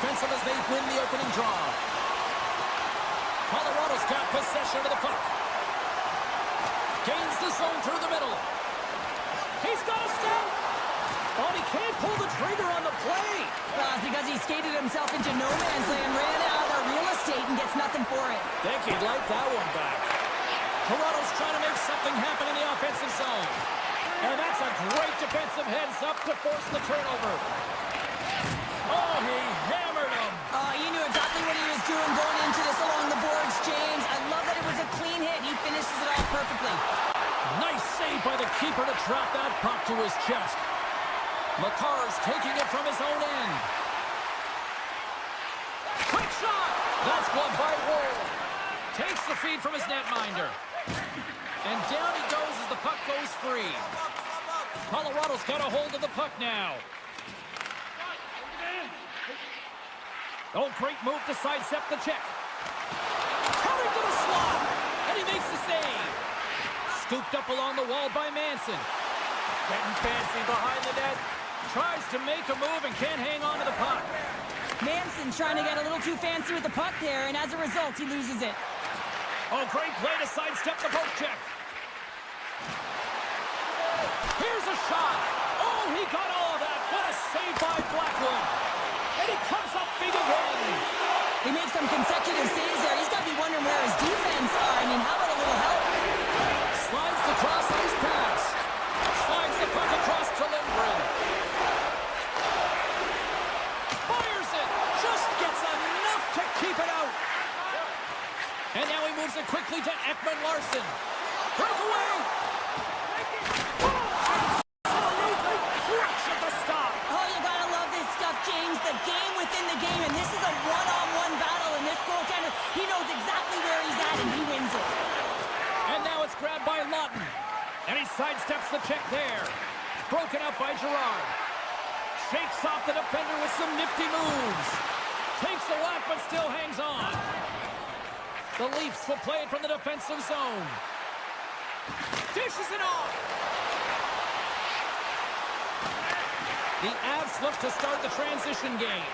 defensive as they win the opening draw. Colorado's got possession of the puck. Gains the zone through the middle. He's got a step. Oh, he can't pull the trigger on the play. Because he skated himself into no man's land, ran out of real estate, and gets nothing for it. Think he'd like that one back. Toronto's trying to make something happen in the offensive zone. And that's a great defensive heads-up to force the turnover. Oh, he hammered him. He knew exactly what he was doing going into this along the boards, James. I love that it was a clean hit. He finishes it off perfectly. Nice save by the keeper to trap that puck to his chest. McCarr's taking it from his own end. Quick shot! That's gloved by Woll. Takes the feed from his netminder. And down he goes as the puck goes free. Colorado's got a hold of the puck now. Oh, great move to sidestep the check. Coming to the slot, and he makes the save. Scooped up along the wall by Manson. Getting fancy behind the net. Tries to make a move and can't hang on to the puck. Manson's trying to get a little too fancy with the puck there, and as a result, he loses it. Oh, great play to sidestep the poke check. Here's a shot. Oh, he got all of that. What a save by Blackwood. And he comes up big again. He makes some consecutive saves there. He's got to be wondering where his defense are. I mean, how about a little help? Slides the cross-ice pass. Slides the puck across to Lindgren. Fires it. Just gets enough to keep it out. And now he moves it quickly to Ekman Larson. Broke away. Absolutely crush at the stop. Oh, you gotta love this stuff, James. The game within the game, and this is a one-on-one battle, and this goaltender, he knows exactly where he's at, and he wins it. And now it's grabbed by Lawton. And he sidesteps the check there. Broken up by Girard. Shakes off the defender with some nifty moves. Takes a whack, but still hangs on. The Leafs will play it from the defensive zone. Dishes it off. The Avs look to start the transition game.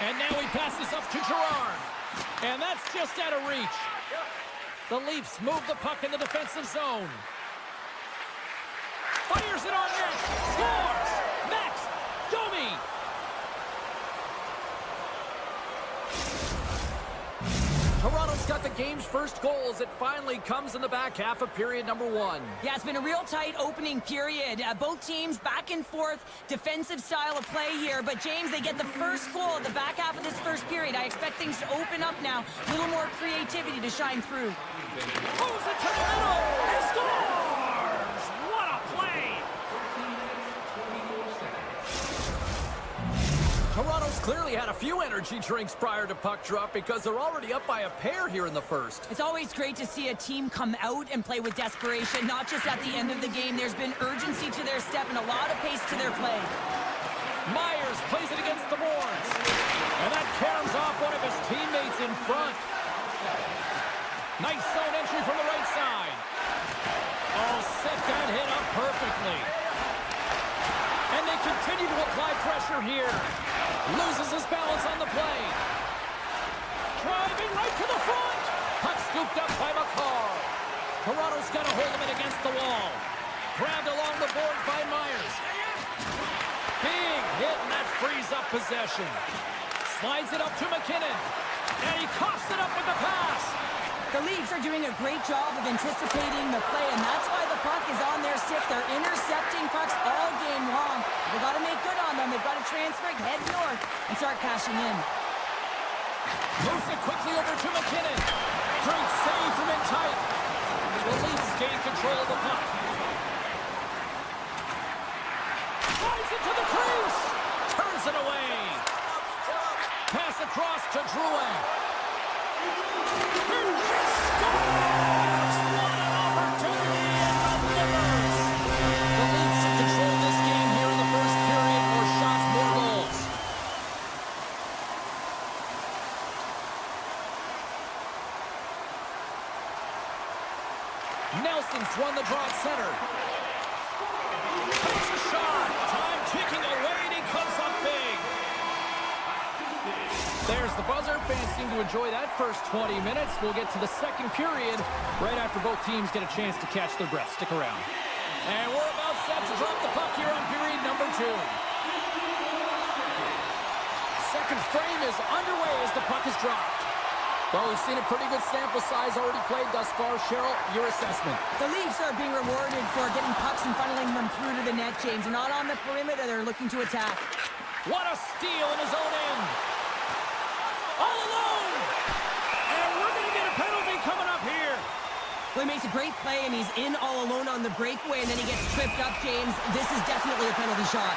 And now he passes up to Girard. And that's just out of reach. The Leafs move the puck in the defensive zone. Fires it on net. Scores! Max Domi! Toronto's got the game's first goal as it finally comes in the back half of period number 1. Yeah, it's been a real tight opening period. Both teams back and forth, defensive style of play here. But, James, they get the first goal at the back half of this first period. I expect things to open up now. A little more creativity to shine through. Moves it to the middle. He scores! What a play! Toronto's clearly had a few energy drinks prior to puck drop because they're already up by a pair here in the first. It's always great to see a team come out and play with desperation, not just at the end of the game. There's been urgency to their step and a lot of pace to their play. Myers plays it against the boards. And that caroms off one of his teammates in front. Nice zone entry from the right side. Oh, set that hit up perfectly. And they continue to apply pressure here. Loses his balance on the play. Driving right to the front. Puck scooped up by McCall. Toronto's got to hold him in against the wall. Grabbed along the boards by Myers. Big hit, and that frees up possession. Slides it up to McKinnon. And he coughs it up with the pass. The Leafs are doing a great job of anticipating the play, and that's why the puck is on their stick. They're intercepting pucks all game long. They've got to make good on them. They've got to transfer it, head north, and start cashing in. Moves it quickly over to McKinnon. Great save from in tight. The Leafs gain control of the puck. Slides it to the crease. Turns it away. Pass across to Drouin. Nelson's won the draw at center. Takes a shot. Time ticking away, and he comes up big. There's the buzzer. Fans seem to enjoy that first 20 minutes. We'll get to the second period right after both teams get a chance to catch their breath. Stick around. And we're about set to drop the puck here on period number 2. Second frame is underway as the puck is dropped. Well, we've seen a pretty good sample size already played thus far. Cheryl, your assessment. The Leafs are being rewarded for getting pucks and funneling them through to the net, James. They're not on the perimeter. They're looking to attack. What a steal in his own end. All alone. And we're going to get a penalty coming up here. Well, he makes a great play, and he's in all alone on the breakaway, and then he gets tripped up, James. This is definitely a penalty shot.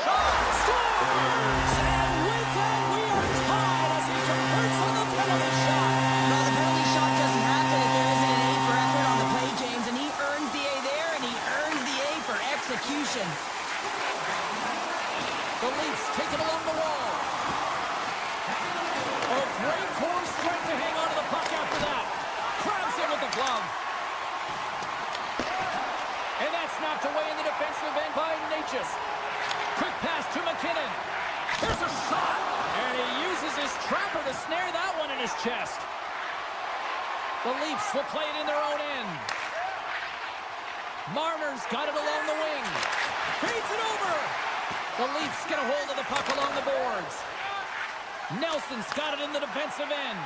Shot! Scores! And with that, we are tied as he converts on the penalty shot. Well, the penalty shot doesn't happen if there isn't an A for effort on the play, James, and he earns the A there, and he earns the A for execution. The Leafs take it along the wall. A great core strength to hang on to the puck after that. Grabs him with the glove. And that's knocked away in the defensive end by Natchez. Quick pass to McKinnon. Here's a shot. And he uses his trapper to snare that one in his chest. The Leafs will play it in their own end. Marner's got it along the wing. Feeds it over. The Leafs get a hold of the puck along the boards. Nelson's got it in the defensive end.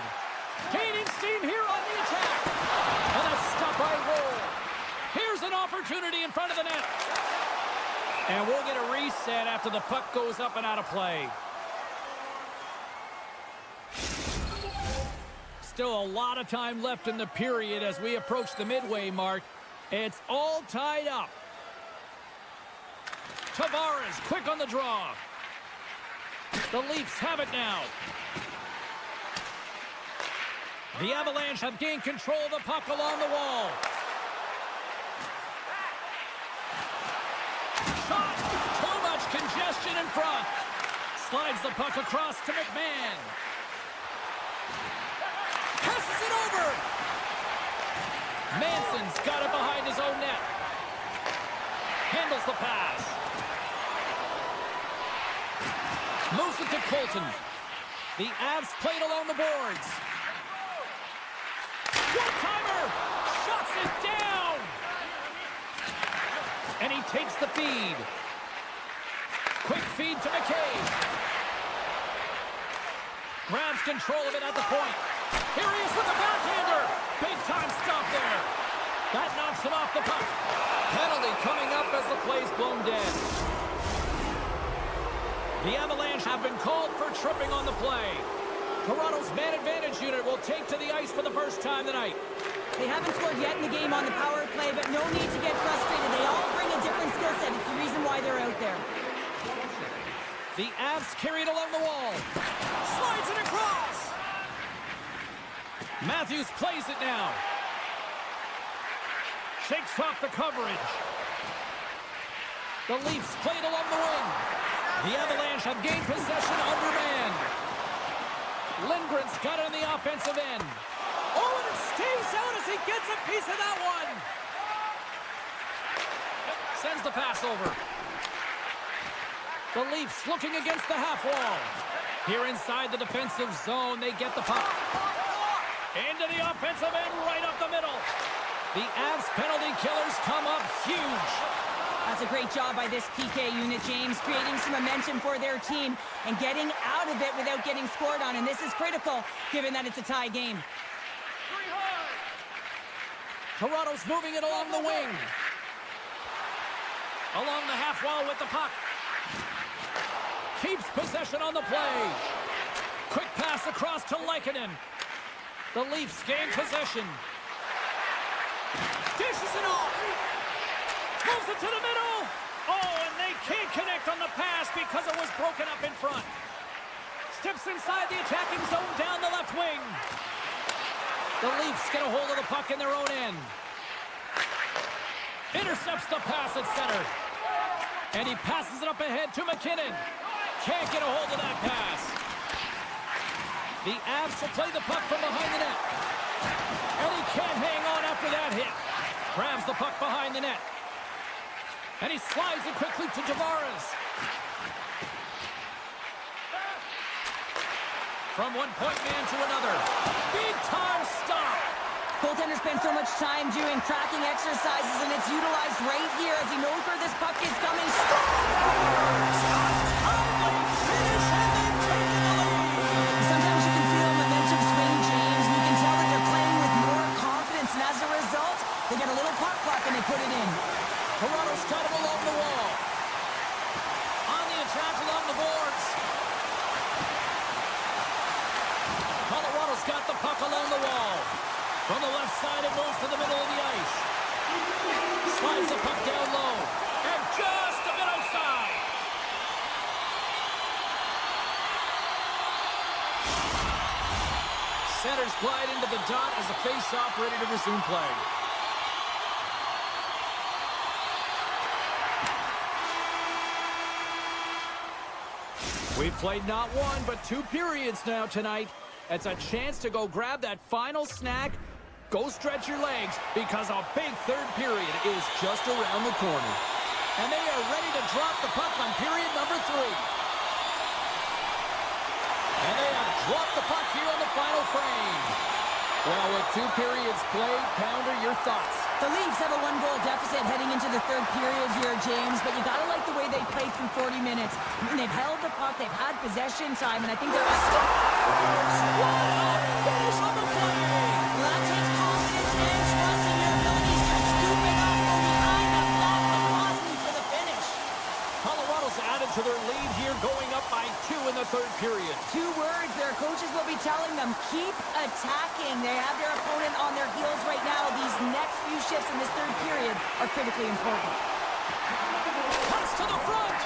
Gaining steam here on the attack. And a stop by Roll. Here's an opportunity in front of the net. And we'll get a reset after the puck goes up and out of play. Still a lot of time left in the period as we approach the midway mark. It's all tied up. Tavares quick on the draw. The Leafs have it now. The Avalanche have gained control of the puck along the wall. Shot! Too much congestion in front. Slides the puck across to McMahon. Passes it over. Manson's got it behind his own net. Handles the pass. Moves it to Colton. The Avs played along the boards. One-timer! Shuts it down! And he takes the feed. Quick feed to McCabe. Grabs control of it at the point. Here he is with the backhander. Big time stop there. That knocks him off the puck. Penalty coming up as the play's blown dead. The Avalanche have been called for tripping on the play. Toronto's man advantage unit will take to the ice for the first time tonight. They haven't scored yet in the game on the power play, but no need to get frustrated. They all bring a different skill set. It's the reason why they're out there. The Avs carry it along the wall. Slides it across. Matthews plays it now. Shakes off the coverage. The Leafs play it along the wing. The Avalanche have gained possession undermanned. Lindgren's got it on the offensive end. Oh, and it stays out as he gets a piece of that one. Sends the pass over. The Leafs looking against the half wall. Here inside the defensive zone, they get the puck. Into the offensive end, right up the middle. The Avs penalty killers come up huge. That's a great job by this PK unit, James, creating some momentum for their team and getting out of it without getting scored on. And this is critical, given that it's a tie game. Toronto's moving it along the wing. Along the half wall with the puck. Keeps possession on the play. Quick pass across to Lehkonen. The Leafs gain possession. Dishes it off. Moves it to the middle. Oh, and they can't connect on the pass because it was broken up in front. Steps inside the attacking zone down the left wing. The Leafs get a hold of the puck in their own end. Intercepts the pass at center. And he passes it up ahead to McKinnon. Can't get a hold of that pass. The Avs will play the puck from behind the net. And he can't hang on after that hit. Grabs the puck behind the net. And he slides it quickly to Tavares. From one point man to another. Big time stop. Goaltender spends so much time doing tracking exercises, and it's utilized right here as he knows where this puck is coming. Sometimes you can feel momentum swing, James. You can tell that they're playing with more confidence, and as a result, they get a little puck luck and they put it in. Toronto's got him along the wall. On the attack along the boards. Colorado's got the puck along the wall. From the left side, it moves to the middle of the ice. Slides the puck down low. And just a bit outside. Centers glide into the dot as the face-off ready to resume play. We've played not one, but 2 periods now tonight. It's a chance to go grab that final snack. Go stretch your legs, because a big third period is just around the corner. And they are ready to drop the puck on period number 3. And they have dropped the puck here on the final frame. Well, with 2 periods played, Pounder, your thoughts? The Leafs have a 1-goal deficit heading into the third period here, James, but you gotta like the way they played through 40 minutes. I mean, they've held the puck, they've had possession time, and I think they're... Finish on the play! Well, that takes confidence and trust in your abilities to scoop it up, go behind that block, velocity for the finish. Colorado's added to their lead here, going up by 2 in the third period. 2 words their coaches will be telling them: keep attacking. They have their opponent on their heels right now. These next few shifts in this third period are critically important. Pass to the front.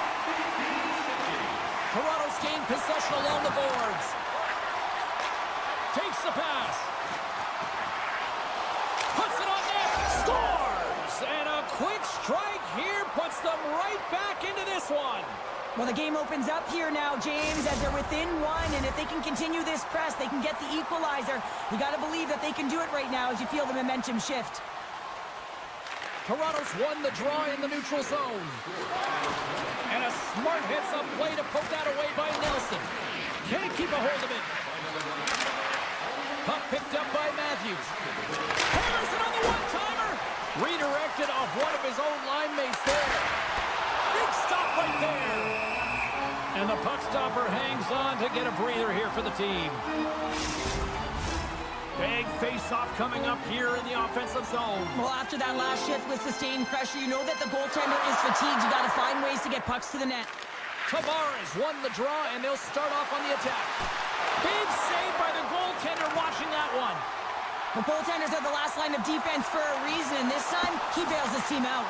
Toronto's gained possession along the boards. Takes the pass. Puts it on net. Scores! And a quick strike here puts them right back into this one. Well, the game opens up here now, James, as they're within 1, and if they can continue this press, they can get the equalizer. You got to believe that they can do it right now as you feel the momentum shift. Toronto's won the draw in the neutral zone. And a smart heads-up play to poke that away by Nelson. Can't keep a hold of it. Puck picked up by Matthews. Hammers it on the one-timer. Redirected off one of his own line mates there. Big stop right there. And the puck stopper hangs on to get a breather here for the team. Big face-off coming up here in the offensive zone. Well, after that last shift with sustained pressure, you know that the goaltender is fatigued. You got to find ways to get pucks to the net. Tavares won the draw, and they'll start off on the attack. Big save by the goaltender watching that one. The goaltenders are the last line of defense for a reason, and this time, he bails his team out.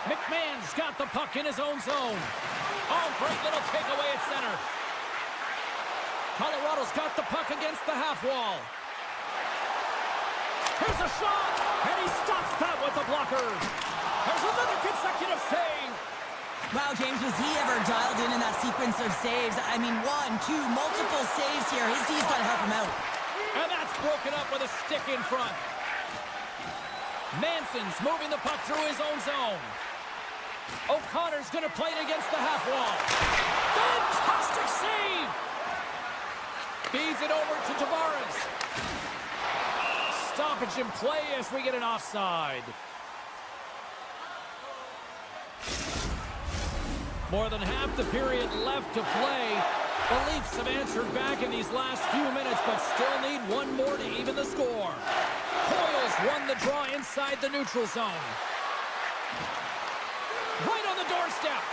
McMahon's got the puck in his own zone. Oh, great little takeaway at center. Colorado's got the puck against the half wall. Here's a shot, and he stops that with the blocker. There's another consecutive save. Wow, James, was he ever dialed in that sequence of saves? I mean, 1, 2, multiple saves here. His D's got to help him out. And that's broken up with a stick in front. Manson's moving the puck through his own zone. O'Connor's going to play it against the half wall. Fantastic save! Feeds it over to Tavares. Stoppage in play as we get an offside. More than half the period left to play. The Leafs have answered back in these last few minutes, but still need 1 more to even the score. Coyle's won the draw inside the neutral zone. Right on the doorstep.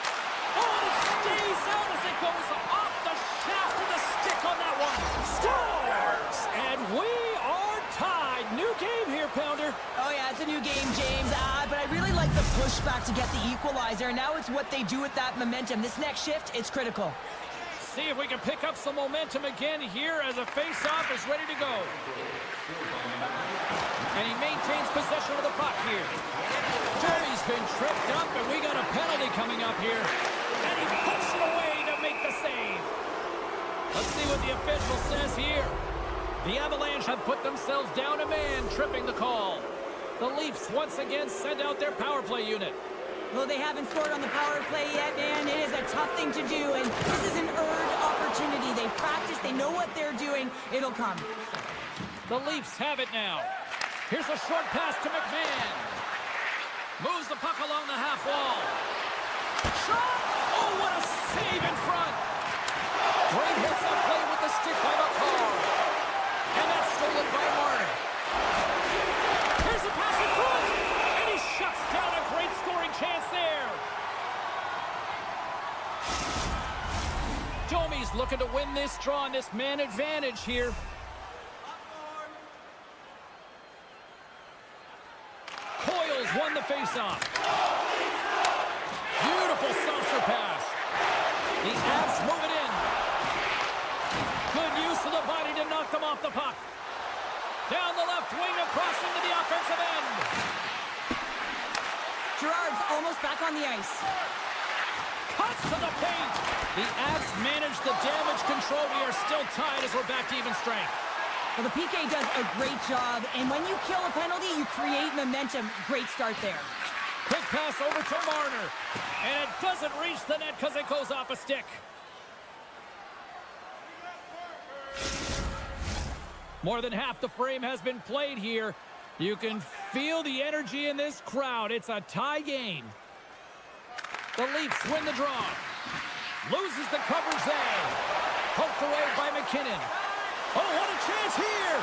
Oh, and it stays out as it goes off the shaft of the stick on that one. Scores! And we are tied. New game here, Pounder. Oh, yeah, it's a new game, James. But I really like the pushback to get the equalizer. Now it's what they do with that momentum. This next shift, it's critical. See if we can pick up some momentum again here as a face-off is ready to go. And he maintains possession of the puck here. Joey's been tripped up, and we got a penalty coming up here. And he puts it away to make the save. Let's see what the official says here. The Avalanche have put themselves down a man, tripping the call. The Leafs once again send out their power play unit. Well, they haven't scored on the power play yet, man. It is a tough thing to do, and this is an earned opportunity. They practice, they know what they're doing. It'll come. The Leafs have it now. Here's a short pass to McMahon. Moves the puck along the half wall. Shot! Oh, what a save in front! Great hits up play with the stick by McCall. And that's stolen by Marner. Here's a pass in front! And he shuts down a great scoring chance there. Domi's looking to win this draw on this man advantage here. Coyle's won the faceoff. Beautiful saucer pass. The Avs move it in. Good use of the body to knock them off the puck. Down the left wing across into the offensive end. Girard's almost back on the ice. Cuts to the paint. The Avs manage the damage control. We are still tied as we're back to even strength. Well, the PK does a great job, and when you kill a penalty, you create momentum. Great start there. Quick pass over to Marner. And it doesn't reach the net because it goes off a stick. More than half the frame has been played here. You can feel the energy in this crowd. It's a tie game. The Leafs win the draw. Loses the coverage there. Poked away by McKinnon. Oh, what a chance here!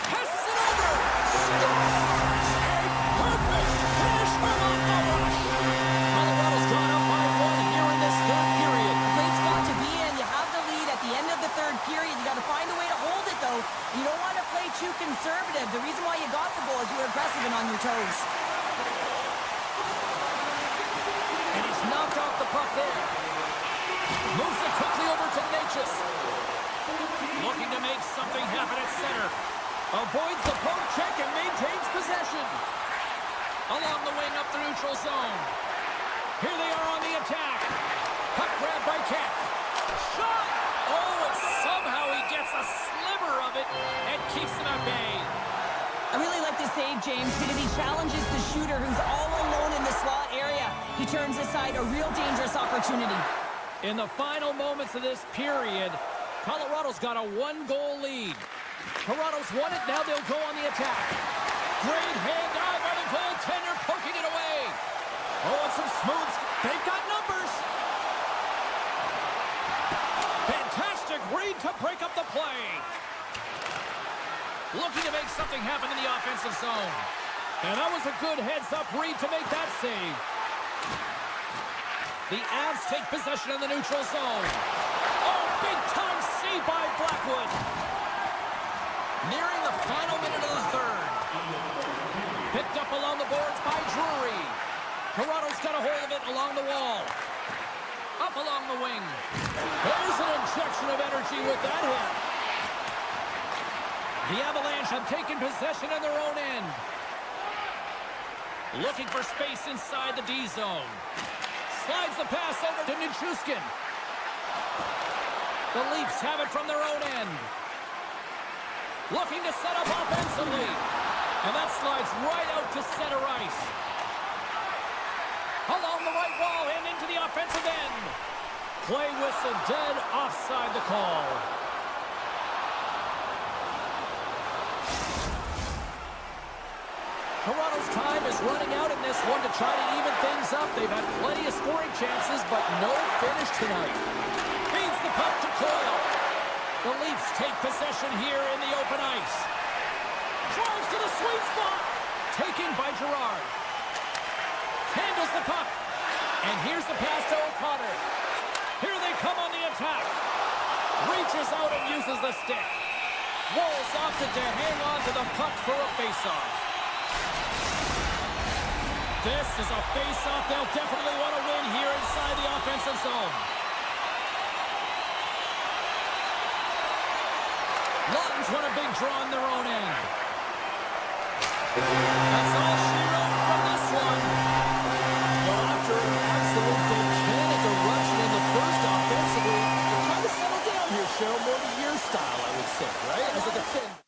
Passes it over! Scores! A perfect finish from Avalanche! Colorado's gone up by 1 here in this third period. Great spot to be in. You have the lead at the end of the third period. You got to find a way to hold it, though. You don't want to play too conservative. The reason why you got the goal is you were aggressive and on your toes. And he's knocked off the puck there. Moves it quickly over to Natchez. Looking to make something happen at center. Avoids the poke check and maintains possession. Along the wing up the neutral zone. Here they are on the attack. Puck grab by Kemp. Shot! Oh, and somehow he gets a sliver of it and keeps him at bay. I really like this save, James, because he challenges the shooter who's all alone in the slot area. He turns aside a real dangerous opportunity. In the final moments of this period, Colorado's got a 1-goal lead. Toronto's won it, now they'll go on the attack. Great hand dive by the goaltender, poking it away. Oh, and some smooth, they've got numbers. Fantastic read to break up the play. Looking to make something happen in the offensive zone. And that was a good heads-up read to make that save. The Avs take possession in the neutral zone. Oh, big-time save by Blackwood. Nearing the final minute of the third. Picked up along the boards by Drury. Toronto's got a hold of it along the wall. Up along the wing. There's an injection of energy with that hit. The Avalanche have taken possession in their own end. Looking for space inside the D zone. Slides the pass over to Nichushkin. The Leafs have it from their own end. Looking to set up offensively. And that slides right out to center ice. Along the right wall and into the offensive end. Play whistle dead, offside the call. Toronto's time is running out in this one to try to even things up. They've had plenty of scoring chances, but no finish tonight. Feeds the puck to Coyle. The Leafs take possession here in the open ice. Drives to the sweet spot. Taken by Girard. Handles the puck. And here's the pass to O'Connor. Here they come on the attack. Reaches out and uses the stick. Wolves opted to hang on to the puck for a face-off. This is a face-off they'll definitely want to win here inside the offensive zone. Lawton's won a big draw on their own end. That's all she wrote from this one. Well, after an absolute volcanic eruption in the first offensively, it kind of settled down here, Cheryl, more to your style, I would say, right? As a defender.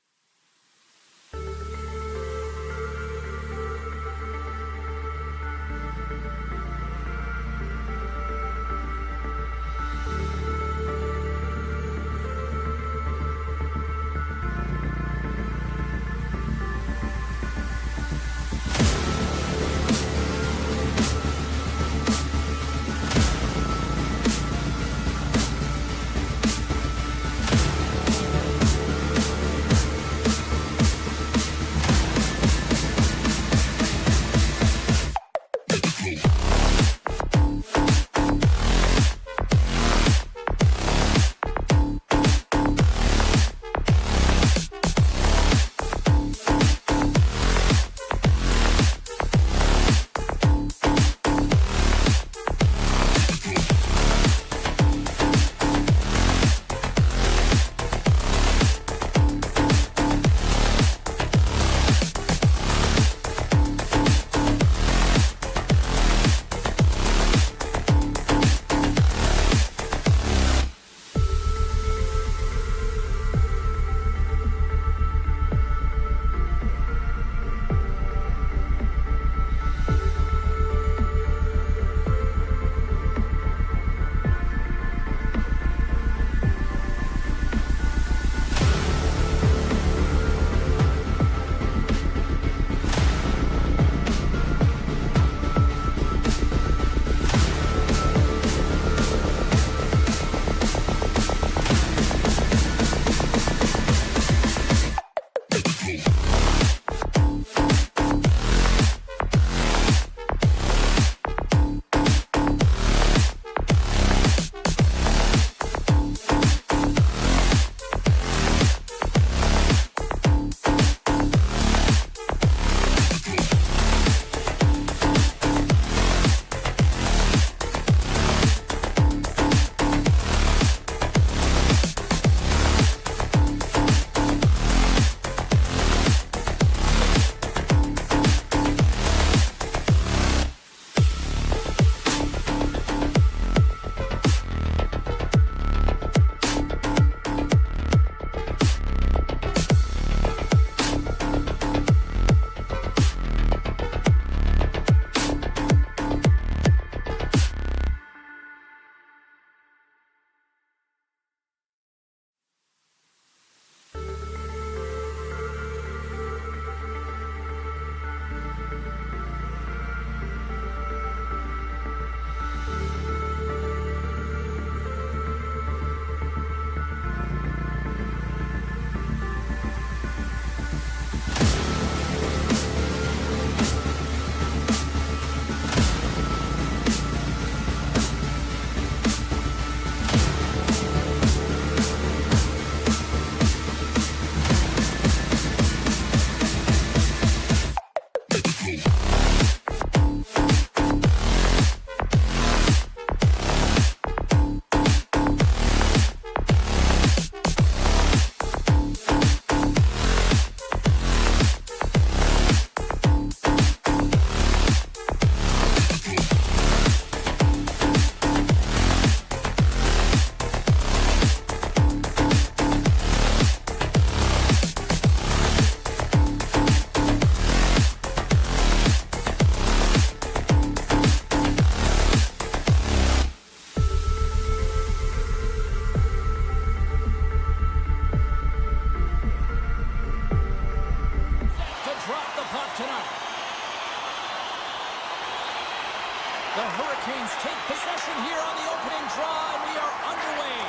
Hurricanes take possession here on the opening draw, and we are underway.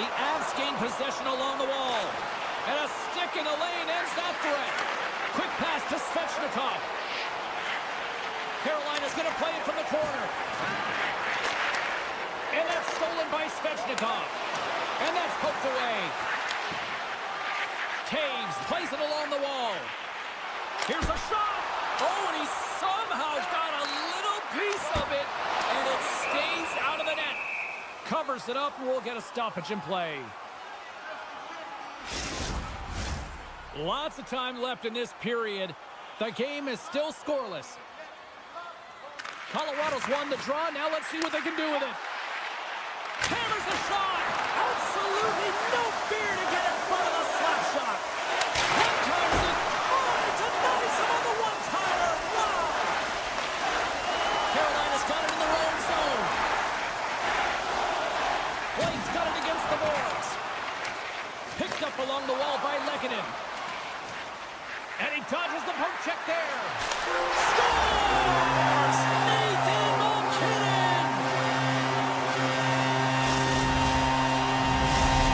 The Avs gain possession along the wall. And a stick in the lane ends that threat. Quick pass to Svechnikov. Carolina's going to play it from the corner. And that's stolen by Svechnikov. And that's poked away. Taves plays it along the wall. Here's a shot. Oh, and he somehow got a little piece of it, and it stays out of the net. Covers it up, and we'll get a stoppage in play. Lots of time left in this period. The game is still scoreless. Colorado's won the draw. Now let's see what they can do with it. Hammers the shot. Absolutely no fear to get in front of the slap shot. One-times it. Oh, it's a nice one on the one-timer. Wow. Carolina's got it in their own zone. Blake's got it against the boards. Picked up along the wall by Lehkonen. And he dodges the poke check there. Scores! Nathan MacKinnon!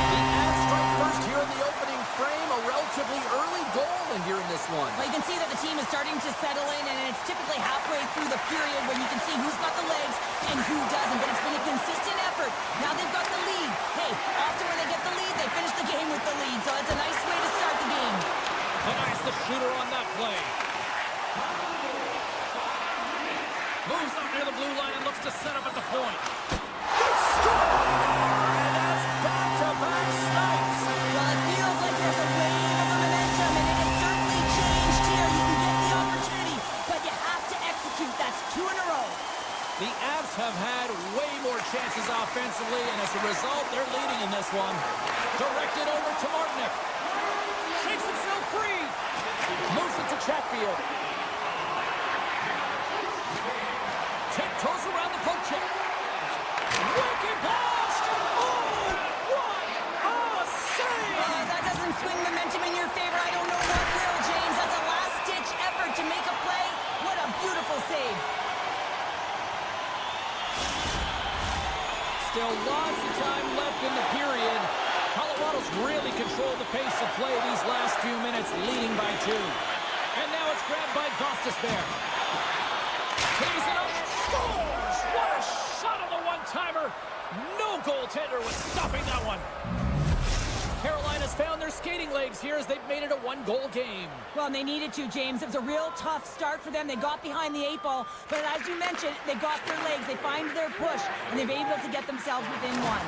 The Avs strike first here in the opening frame. A relatively early goal in here in this one. Well, you can see that the team is starting to settle in, and it's typically halfway through the period when you can see who's got the legs and who doesn't. But it's been a consistent effort. Now they've got the lead. Hey, often when they get the lead, they finish the game with the lead. So it's a nice way to start the game. Nice the shooter on that play. Moves up near the blue line and looks to set up at the point. They score! And that's back-to-back snipes. Well, it feels like there's a wave of momentum, and it has certainly changed here. You can get the opportunity, but you have to execute. That's 2 in a row. The Avs have had way more chances offensively, and as a result, they're leading in this one. Directed over to Martinic. Shakes himself free. Moves it to Chatfield. Tiptoes around the poke check. Wicked blast! Oh, what a save! That doesn't swing momentum in your favor. I don't know what will, James. That's a last-ditch effort to make a play. What a beautiful save. Still lots of time left in the period. Colorado's really controlled the pace of play these last few minutes, leading by 2. And now it's grabbed by Gostisbehere. Tees it up, scores! What a shot on the one-timer! No goaltender was stopping that one. Carolina's found their skating legs here as they've made it a 1-goal game. Well, and they needed to, James. It was a real tough start for them. They got behind the 8 ball, but as you mentioned, they got their legs. They find their push, and they've been able to get themselves within 1.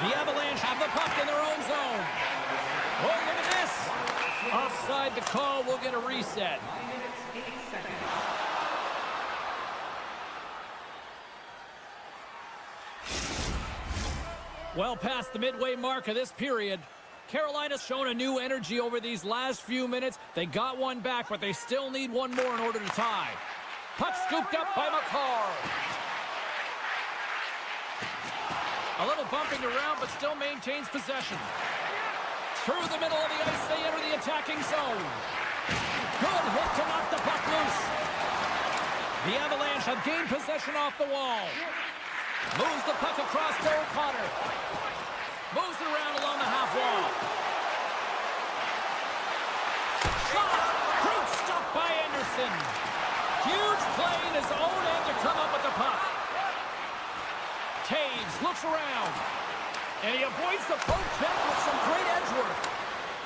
The Avalanche have the puck in their own zone. Oh, look at this. Offside the call. We'll get a reset. Well past the midway mark of this period. Carolina's shown a new energy over these last few minutes. They got one back, but they still need one more in order to tie. Puck scooped up by McCarr. A little bumping around, but still maintains possession. Through the middle of the ice, they enter the attacking zone. Good hit to knock the puck loose. The Avalanche have gained possession off the wall. Moves the puck across to O'Connor. Moves it around along the half wall. Shot! Great stop by Anderson. Huge play in his own end to come up with the puck. Taves looks around. And he avoids the poke check with some great edge work.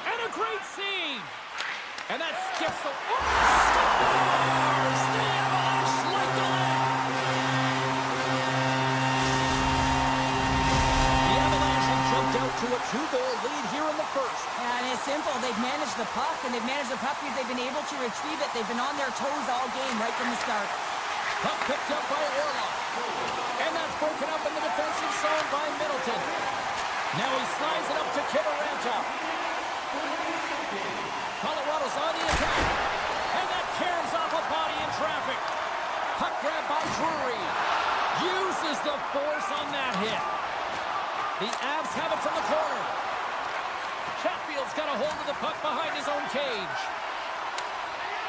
And a great save. And that skips the... Oh, scores! The Avalanche like the lead. The Avalanche have jumped out to a 2-goal lead here in the first. And it's simple. They've managed the puck, and they've managed the puck because they've been able to retrieve it. They've been on their toes all game right from the start. Puck picked up by Orlov. And that's broken up in the defensive zone by Middleton. Now he slides it up to Kivaranta. Colorado's on the attack. And that caroms off a body in traffic. Puck grab by Drury. Uses the force on that hit. The Avs have it from the corner. Chatfield's got a hold of the puck behind his own cage.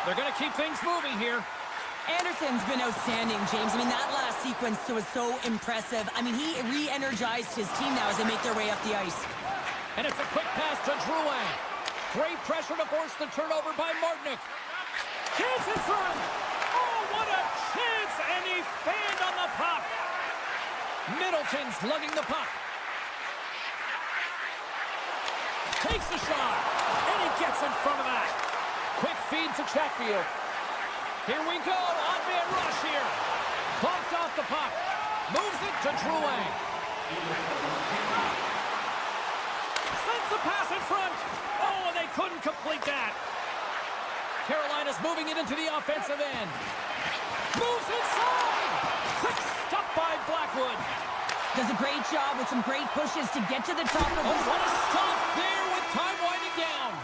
They're going to keep things moving here. Anderson's been outstanding, James. I mean, that last sequence was so impressive. I mean, he re-energized his team now as they make their way up the ice. And it's a quick pass to Drouin. Great pressure to force the turnover by Martinic. Chance in front. Oh, what a chance! And he fanned on the puck. Middleton's lugging the puck. Takes the shot. And he gets in front of that. Quick feed to Chatfield. Here we go. Odd-man rush here. Bumped off the puck. Moves it to Drouin. Sends the pass in front. Oh, and they couldn't complete that. Carolina's moving it into the offensive end. Moves inside. Quick stop by Blackwood. Does a great job with some great pushes to get to the top of the... Oh, what a stop there with time winding down.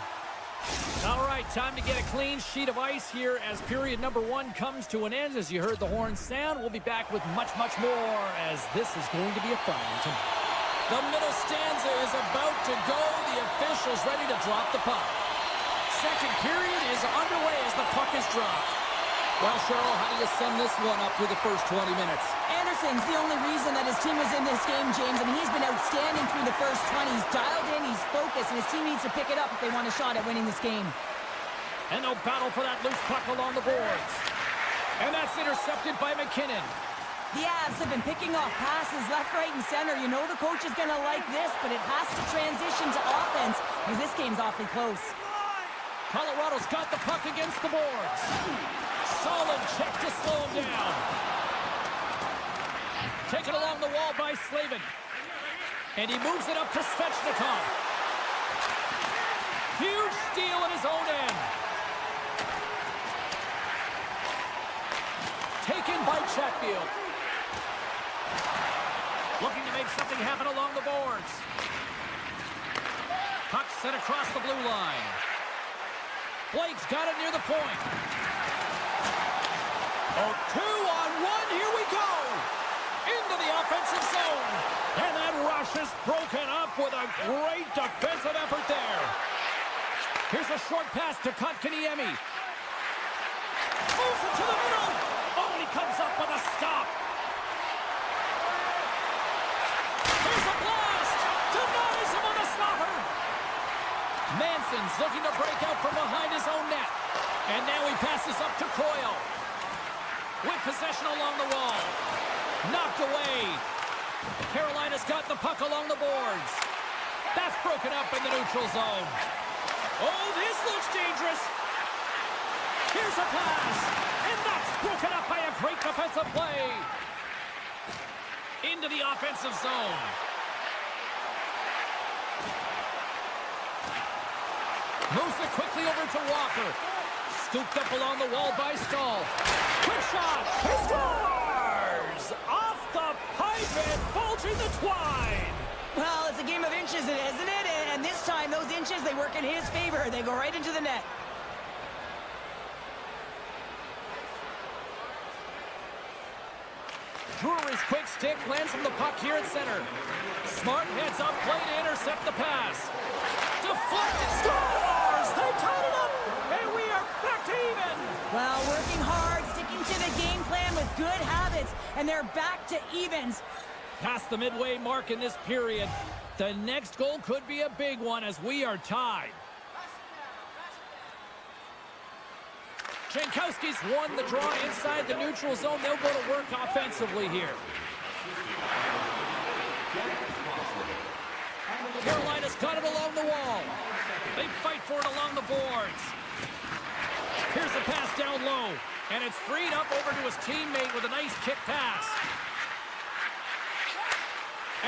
All right, time to get a clean sheet of ice here as period number 1 comes to an end. As you heard the horn sound, we'll be back with much, much more as this is going to be a fun one tonight. The middle stanza is about to go. The officials ready to drop the puck. Second period is underway as the puck is dropped. Well, Cheryl, how do you sum this one up through the first 20 minutes? Anderson's the only reason that his team was in this game, James. I mean, he's been outstanding through the first 20. He's dialed in, he's focused, and his team needs to pick it up if they want a shot at winning this game. And they'll battle for that loose puck along the boards. And that's intercepted by McKinnon. The Avs have been picking off passes left, right, and center. You know the coach is going to like this, but it has to transition to offense because this game's awfully close. Colorado's got the puck against the boards. Solid check to slow him down. Taken along the wall by Slavin. And he moves it up to Svechnikov. Huge steal at his own end. Taken by Chatfield. Looking to make something happen along the boards. Puck sent across the blue line. Blake's got it near the point. Oh, 2-on-1, here we go! Into the offensive zone. And that rush is broken up with a great defensive effort there. Here's a short pass to Kotkaniemi. Moves it to the middle. Oh, and he comes up with a stop. There's a blast. Denies him on a stopper. Manson's looking to break out from behind his own net. And now he passes up to Coyle. With possession along the wall. Knocked away. Carolina's got the puck along the boards. That's broken up in the neutral zone. Oh, this looks dangerous. Here's a pass. And that's broken up by a great defensive play. Into the offensive zone. Moves it quickly over to Walker. Scooped up along the wall by Stahl. Quick shot. He scores! Off the pipe and bulging the twine. Well, it's a game of inches, isn't it? And this time, those inches, they work in his favor. They go right into the net. Drury's quick stick lands from the puck here at center. Smart heads up play to intercept the pass. Deflected, scores! They tied it up, and we are back to even. Well, working hard, sticking to the game plan with good habits, and they're back to evens. Past the midway mark in this period. The next goal could be a big one as we are tied. Jankowski's won the draw inside the neutral zone. They'll go to work offensively here. Carolina's got it along the wall. They fight for it along the boards. Here's a pass down low. And it's freed up over to his teammate with a nice kick pass.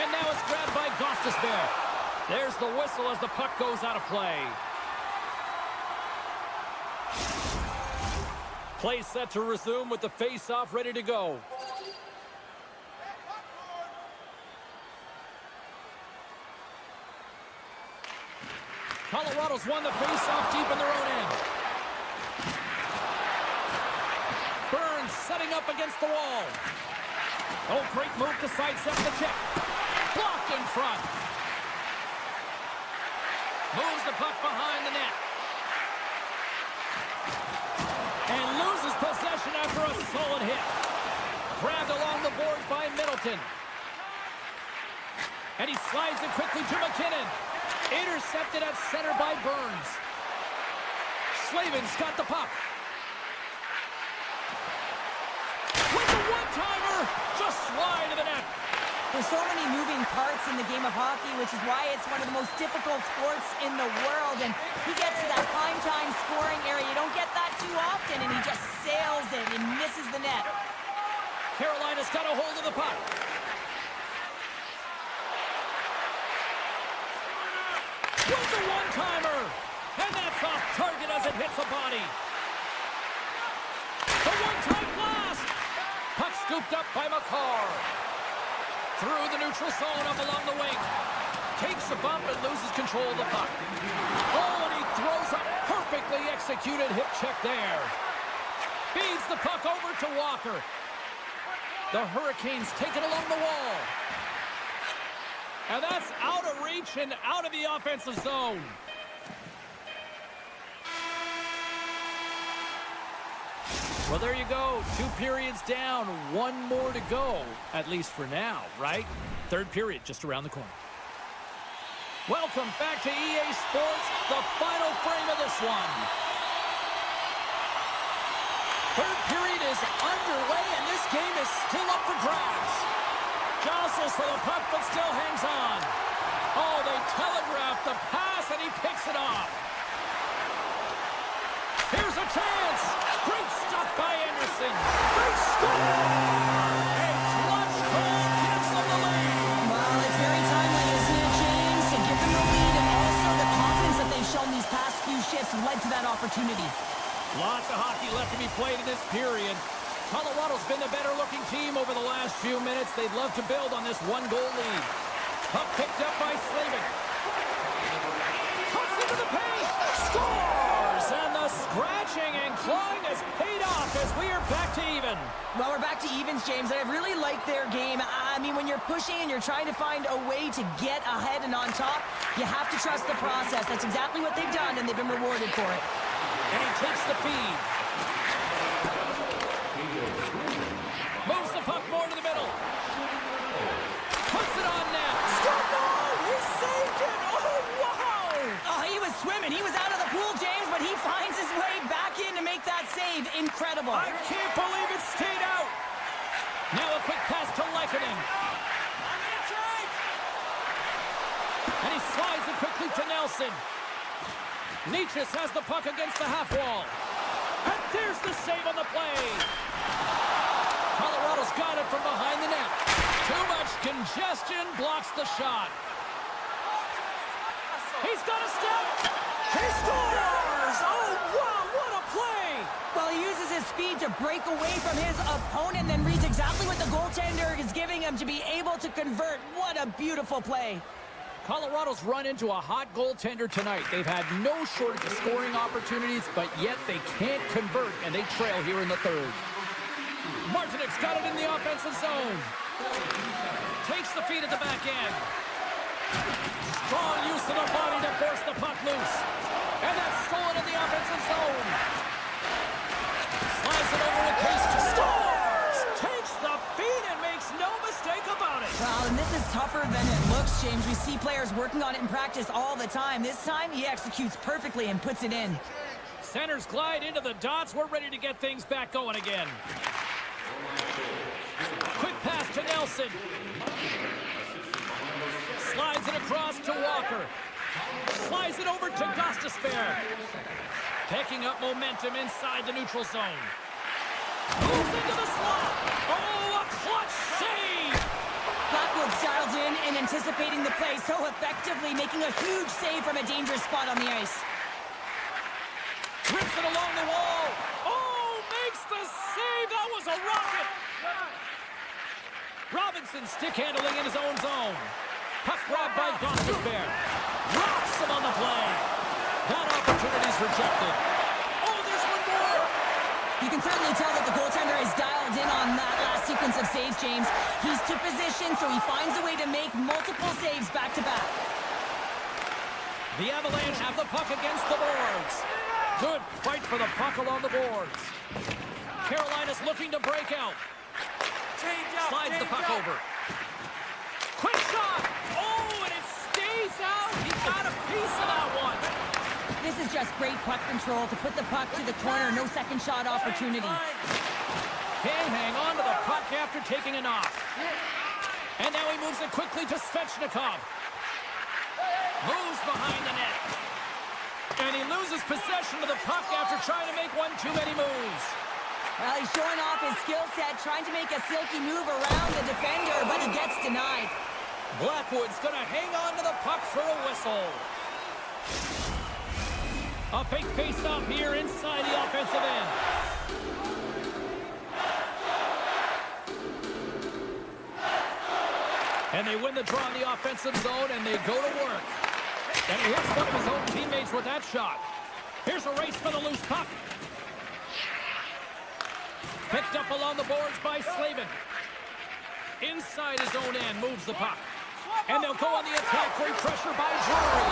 And now it's grabbed by Gostisbehere. There's the whistle as the puck goes out of play. Play set to resume with the face-off ready to go. Colorado's won the face-off deep in their own end. Burns setting up against the wall. Oh, great move to sidestep the check. Blocked in front. Moves the puck behind the net. celebration after a solid hit. Grabbed along the boards by Middleton. And he slides it quickly to McKinnon. Intercepted at center by Burns. Slavin's got the puck. With the one-timer, just wide of the net. There's so many moving parts in the game of hockey, which is why it's one of the most difficult sports in the world. And he gets to that prime time scoring area. You don't get that too often, and he just sails it and misses the net. Carolina's got a hold of the puck. With the one-timer. And that's off target as it hits a body. The one-time blast. Puck scooped up by McCarr. Through the neutral zone up along the wing. Takes a bump and loses control of the puck. Oh, and he throws a perfectly executed hip check there. Feeds the puck over to Walker. The Hurricanes take it along the wall. And that's out of reach and out of the offensive zone. Well, there you go. 2 periods down, 1 more to go, at least for now, right? Third period just around the corner. Welcome back to EA Sports, the final frame of this one. Third period is underway, and this game is still up for grabs. Jostles for the puck, but still hangs on. Oh, they telegraph the pass, and he picks it off. Here's a chance. Great stop by Anderson. They score! A clutch goal gives them the lead. Well, it's very timely, isn't it, James? To give them the lead, and also the confidence that they've shown these past few shifts led to that opportunity. Lots of hockey left to be played in this period. Colorado's been the better-looking team over the last few minutes. They'd love to build on this 1-goal lead. Puck picked up by Slavin. Cuts into the paint. Scores! And the scratching and clawing has paid off as we are back to even. Well, we're back to evens, James. I really like their game. I mean, when you're pushing and you're trying to find a way to get ahead and on top, you have to trust the process. That's exactly what they've done, and they've been rewarded for it. And he takes the feed. Moves the puck more to the middle. Puts it on net. Skwara! He saved it! Oh, wow! Oh, he was swimming. He was out of the pool, James, but he finds his way back in to make that save. Incredible. I can't believe it stayed out. Now a quick pass to Lehkonen. And he slides it quickly to Nelson. Nietzsche has the puck against the half wall. And there's the save on the play. Colorado's got it from behind the net. Too much congestion blocks the shot. He's got a step. He scores! Oh, wow, what a play! Well, he uses his speed to break away from his opponent, then reads exactly what the goaltender is giving him to be able to convert. What a beautiful play. Colorado's run into a hot goaltender tonight. They've had no shortage of scoring opportunities, but yet they can't convert, and they trail here in the third. Martinek's got it in the offensive zone. Takes the feed at the back end. Strong use of the body to force the puck loose. And that's stolen in the offensive zone. Slides it over to Case. Scores! Takes the feed and makes no mistake about it. Well, and this is tougher than it looks, James. We see players working on it in practice all the time. This time, he executes perfectly and puts it in. Centers glide into the dots. We're ready to get things back going again. Quick pass to Nelson. Slides it across to Walker. Slides it over to Gostisbehere. Picking up momentum inside the neutral zone. Moves into the slot. Oh, a clutch save! Blackwood's dialed in and anticipating the play so effectively, making a huge save from a dangerous spot on the ice. Rips it along the wall. Oh, makes the save. That was a rocket. Robinson stick handling in his own zone. Puck grabbed by Gostisbehere. Rocks him on the play. That opportunity's rejected. Oh, there's one more. You can certainly tell that the goaltender is dialed in on that last sequence of saves, James. He's to position, so he finds a way to make multiple saves back-to-back. The Avalanche have the puck against the boards. Good fight for the puck along the boards. Carolina's looking to break out. Slides the puck over. Quick shot! Oh, and it stays out! He got a piece of that one! This is just great puck control to put the puck to the corner. No second shot opportunity. Can't hang on to the puck after taking a knock. And now he moves it quickly to Svechnikov. Moves behind the net. And he loses possession of the puck after trying to make one too many moves. Well, he's showing off his skill set, trying to make a silky move around the defender, but he gets denied. Blackwood's going to hang on to the puck for a whistle. A big face-off here inside the offensive end. And they win the draw in the offensive zone, and they go to work. And he hits one of his own teammates with that shot. Here's a race for the loose puck. Picked up along the boards by Slavin. Inside his own end, moves the puck. And they'll go on the attack, great pressure by Drury.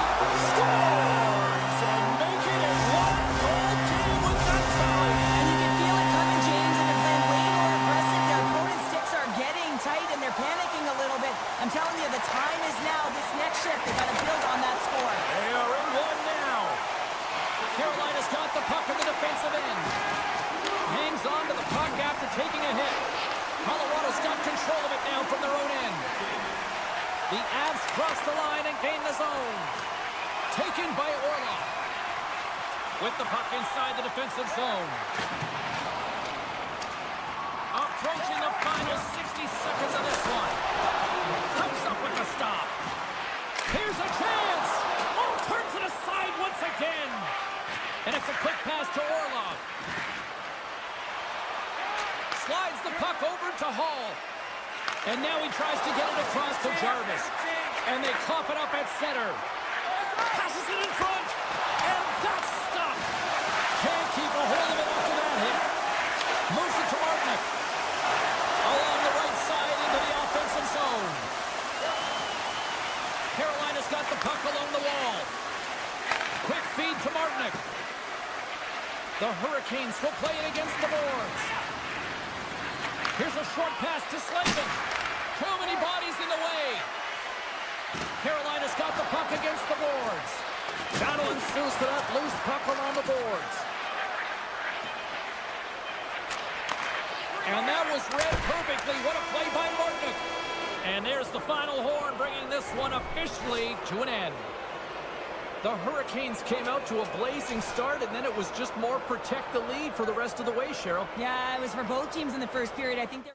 Scores! And make it a one-goal game with that time. And you can feel it coming, James, and they're playing way more aggressive. Their opponent's sticks are getting tight, and they're panicking a little bit. I'm telling you, the time is now. This next shift, they've got to build on that score. They are in one now. Carolina's got the puck in the defensive end. Hangs on to the puck after taking a hit. Colorado's got control of it now from their own end. The Avs cross the line and gain the zone. Taken by Orlov. With the puck inside the defensive zone. Approaching the final 60 seconds of this one. Comes up with the stop. Here's a chance. Oh, turns it aside once again. And it's a quick pass to Orlov. Slides the puck over to Hall. And now he tries to get it across to Jarvis. And they cough it up at center. Passes it in front. And that's stopped. Can't keep a hold of it after that hit. Moves it to Martinick. Along the right side into the offensive zone. Carolina's got the puck along the wall. Quick feed to Martinick. The Hurricanes will play it against the boards. Here's a short pass to Slavin. Too many bodies in the way. Carolina's got the puck against the boards. Battle ensues for that loose puck along the boards. And that was read perfectly. What a play by Martinick. And there's the final horn, bringing this one officially to an end. The Hurricanes came out to a blazing start, and then it was just more protect the lead for the rest of the way, Cheryl. Yeah, it was for both teams in the first period. I think they're...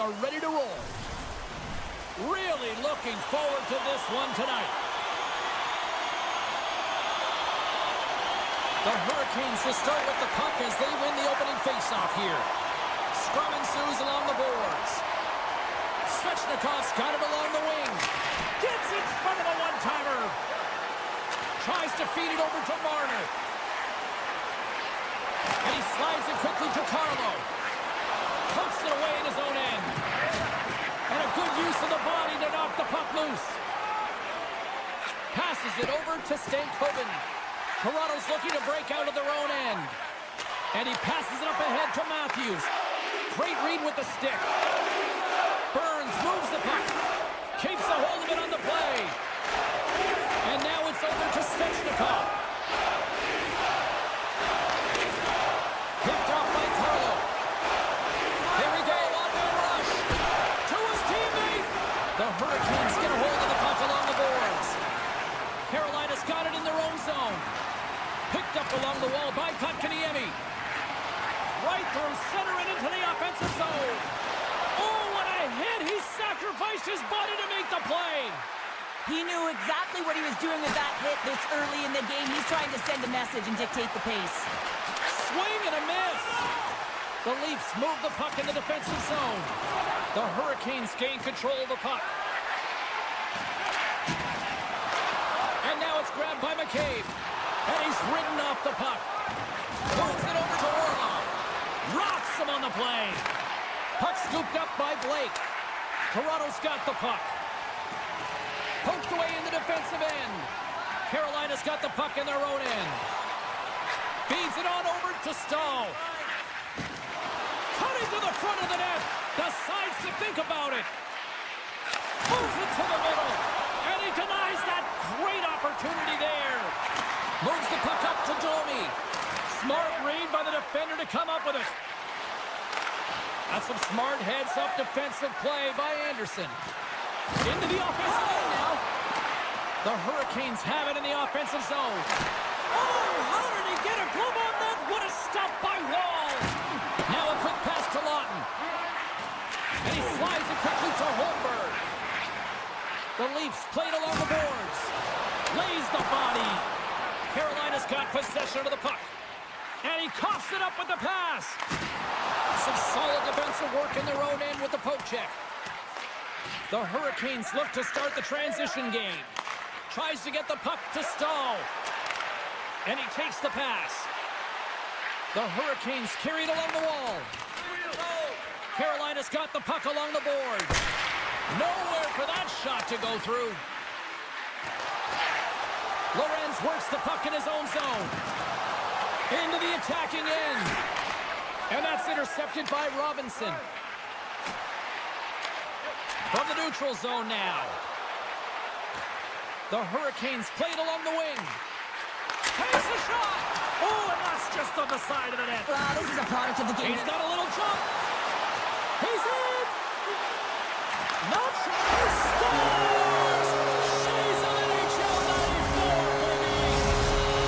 are ready to roll. Really looking forward to this one tonight. The Hurricanes will start with the puck as they win the opening faceoff here. Scrum ensues along the boards. Svechnikov's got it along the wing. Gets in front of a one-timer. Tries to feed it over to Marner. And he slides it quickly to Carlo. Pokes it away in his own end. And a good use of the body to knock the puck loose. Passes it over to Stankoven. Toronto's looking to break out of their own end. And he passes it up ahead to Matthews. Great read with the stick. Burns moves the puck. Keeps a hold of it on the play. And now it's over to Svechnikov. Picked off by Carlo. Here we go, one-man rush. To his teammate. The Hurricanes get a hold of the puck along the boards. Carolina's got it in their own zone. Picked up along the wall by Kotkaniemi. Right through center and into the offensive zone. Oh, what a hit! He sacrificed his body to make the play. He knew exactly what he was doing with that hit this early in the game. He's trying to send a message and dictate the pace. Swing and a miss. The Leafs move the puck in the defensive zone. The Hurricanes gain control of the puck. And now it's grabbed by McCabe. And he's ridden off the puck. Moves it over to Orlov. Rocks him on the play. Puck scooped up by Blake. Toronto's got the puck. Poked away in the defensive end. Carolina's got the puck in their own end. Feeds it on over to Stahl. Cutting to the front of the net. Decides to think about it. Moves it to the middle. And he denies that great opportunity there. Moves the puck up to Domi. Smart read by the defender to come up with it. That's some smart heads-up defensive play by Anderson. Into the offensive zone now. The Hurricanes have it in the offensive zone. Oh, how did he get a glove on that? What a stop by Wall. Now a quick pass to Lawton. And he slides it quickly to Holmberg. The Leafs played along the boards. Lays the body. Carolina's got possession of the puck. And he coughs it up with the pass. Some solid defensive work in their own end with the poke check. The Hurricanes look to start the transition game. Tries to get the puck to Stahl. And he takes the pass. The Hurricanes carry it along the wall. Carolina's got the puck along the boards. Nowhere for that shot to go through. Lorenz works the puck in his own zone. Into the attacking end. And that's intercepted by Robinson. From the neutral zone now. The Hurricanes played along the wing. Takes a shot. Oh, and that's just on the side of the net. Wow, this is a product of the game. He's got a little jump. He's in. Not sure. He scores. She's an NHL 94, baby.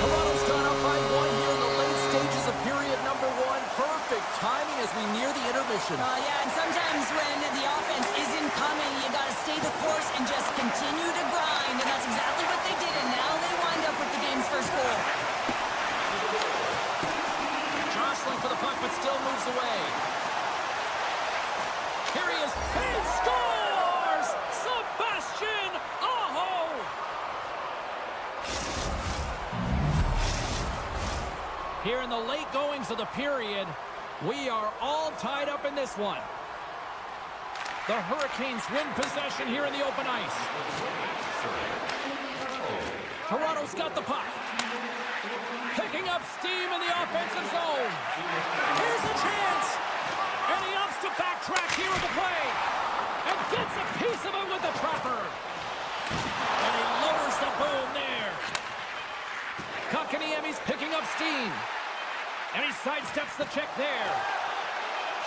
Toronto's gone up by one here in the late stages of period number one. Perfect timing as we near the intermission. Yeah, and sometimes when the offense isn't coming, you got to stay the course and just continue to grind, and that's exactly what they did, and now they wind up with the game's first goal. Jostling for the puck, but still moves away. Here he is. He scores! Sebastian Aho! Here in the late goings of the period, we are all tied up in this one. The Hurricanes win possession here in the open ice. Toronto's got the puck. Picking up steam in the offensive zone. Here's a chance. And he opts to backtrack here with the play. And gets a piece of it with the trapper. And he lowers the boom there. Kotkaniemi's picking up steam. And he sidesteps the check there.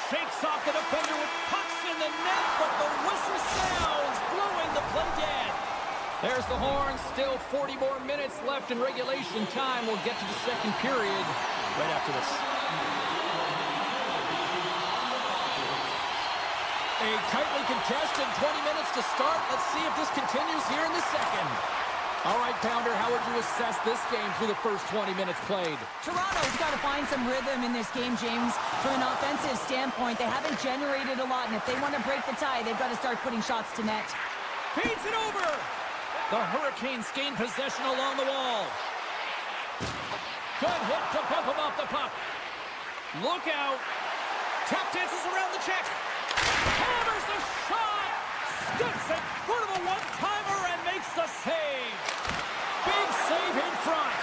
Shakes off the defender with pucks in the net, but the whistle sounds, blowing the play dead. There's the horn. Still 40 more minutes left in regulation time. We'll get to the second period right after this. A tightly contested 20 minutes to start. Let's see if this continues here in the second. All right, Pounder, how would you assess this game through the first 20 minutes played? Toronto's got to find some rhythm in this game, James. From an offensive standpoint, they haven't generated a lot, and if they want to break the tie, they've got to start putting shots to net. Feeds it over! The Hurricanes gain possession along the wall. Good hit to bump him off the puck. Look out. Tap dances around the check. Hammers the shot. Steps it for the one-timer and makes the save. Big save in front.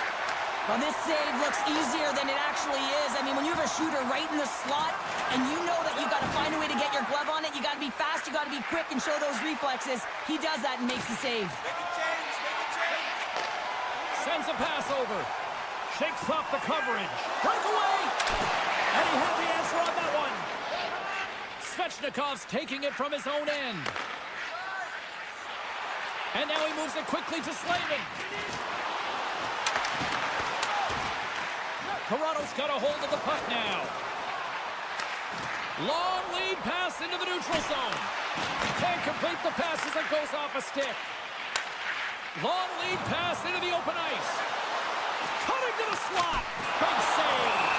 Well, this save looks easier than it actually is. I mean, when you have a shooter right in the slot and you know that you've got to find a way to get your glove on it, you got to be fast, you got to be quick and show those reflexes. He does that and makes the save. Make a change, make a change. Sends a pass over. Shakes off the coverage. Breakaway! And he had the answer on that one. Svechnikov's taking it from his own end. And now he moves it quickly to Slavin. Toronto's got a hold of the puck now. Long lead pass into the neutral zone. Can't complete the pass as it goes off a stick. Long lead pass into the open ice. Cutting to the slot. Big save.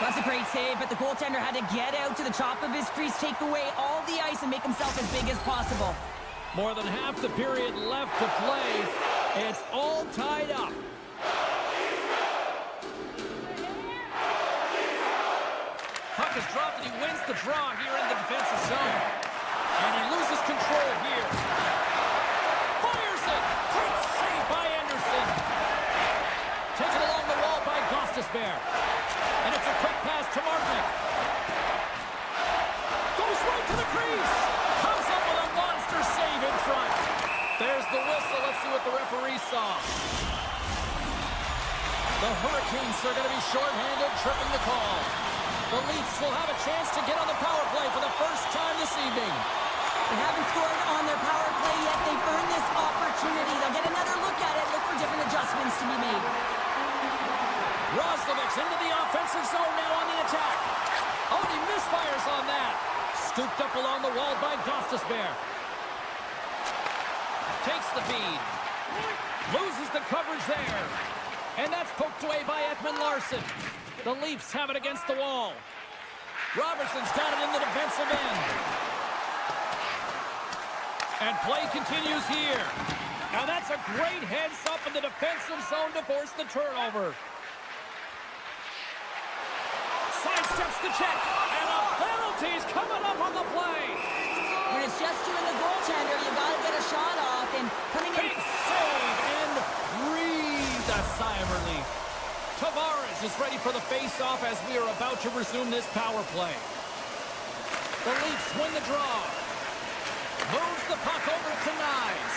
That's a great save, but the goaltender had to get out to the top of his crease, take away all the ice, and make himself as big as possible. More than half the period left to play. It's all tied up. Puck is dropped and he wins the draw here in the defensive zone. And he loses control here. Fires it! Great save by Anderson. Taken along the wall by Gostisbehere. And it's a quick pass to Martinic. Goes right to the crease. Comes up with a monster save in front. There's the whistle. Let's see what the referee saw. The Hurricanes are going to be shorthanded, tripping the call. The Leafs will have a chance to get on the power play for the first time this evening. They haven't scored on their power play yet. They've earned this opportunity. They'll get another look at it, look for different adjustments to be made. Roslovic's into the offensive zone now on the attack. Oh, and he misfires on that. Scooped up along the wall by Gostisbehere. Takes the feed. Loses the coverage there. And that's poked away by Ekman Larsson. The Leafs have it against the wall. Robertson's got it in the defensive end. And play continues here. Now that's a great heads up in the defensive zone to force the turnover. Sidesteps the check. And a penalty's coming up on the play. When it's just you and the goaltender, you got to get a shot off. And coming in... Big save and breathe a sigh of relief. Tavares is ready for the face-off as we are about to resume this power play. The Leafs win the draw. Moves the puck over to Nyes.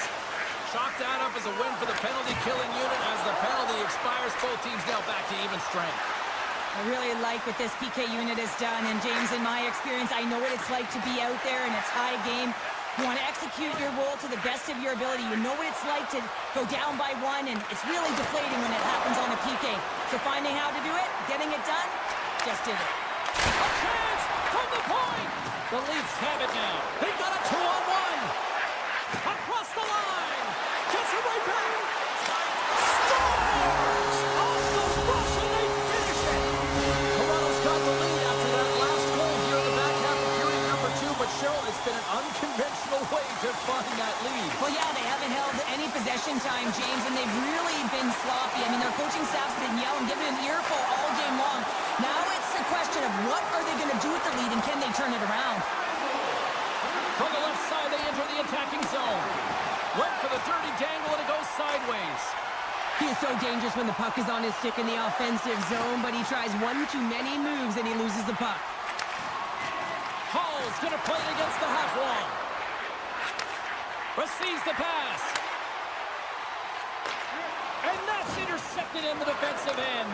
Chalked that up as a win for the penalty-killing unit as the penalty expires. Both teams now back to even strength. I really like what this PK unit has done. And James, in my experience, I know what it's like to be out there in a tie game. You want to execute your role to the best of your ability. You know what it's like to go down by one, and it's really deflating when it happens on a PK. So finding how to do it, getting it done, just did it. A chance from the point! The Leafs have it now. They got a 2-on-1. Across the line. Gets it right back. Scores! Off the rush, and they finish it. Toronto's got the lead after that last goal here in the back half of period number 2. But Cheryl, it's been an unconventional way to find that lead. Well, yeah, they haven't held any possession time, James, and they've really been sloppy. I mean, their coaching staff's been yelling, giving an earful all game long. Now it's a question of what are they going to do with the lead, and can they turn it around? From the left side, they enter the attacking zone. Went for the dirty dangle, and it goes sideways. He is so dangerous when the puck is on his stick in the offensive zone, but he tries one too many moves, and he loses the puck. Hall's going to play it against the half wall. Receives the pass. And that's intercepted in the defensive end.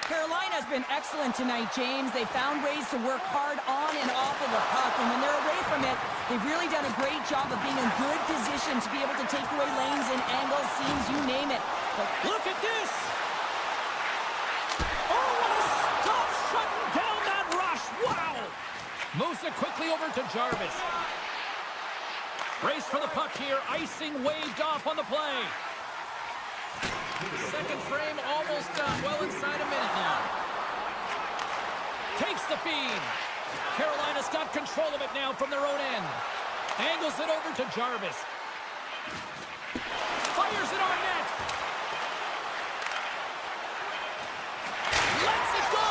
Carolina's been excellent tonight, James. They found ways to work hard on and off of the puck, and when they're away from it, they've really done a great job of being in good position to be able to take away lanes and angles, seams, you name it. But look at this! Oh, what a stop shutting down that rush! Wow! Moves it quickly over to Jarvis. Race for the puck here. Icing waved off on the play. Second frame almost done. Well inside a minute now. Takes the feed. Carolina's got control of it now from their own end. Angles it over to Jarvis. Fires it on net. Lets it go.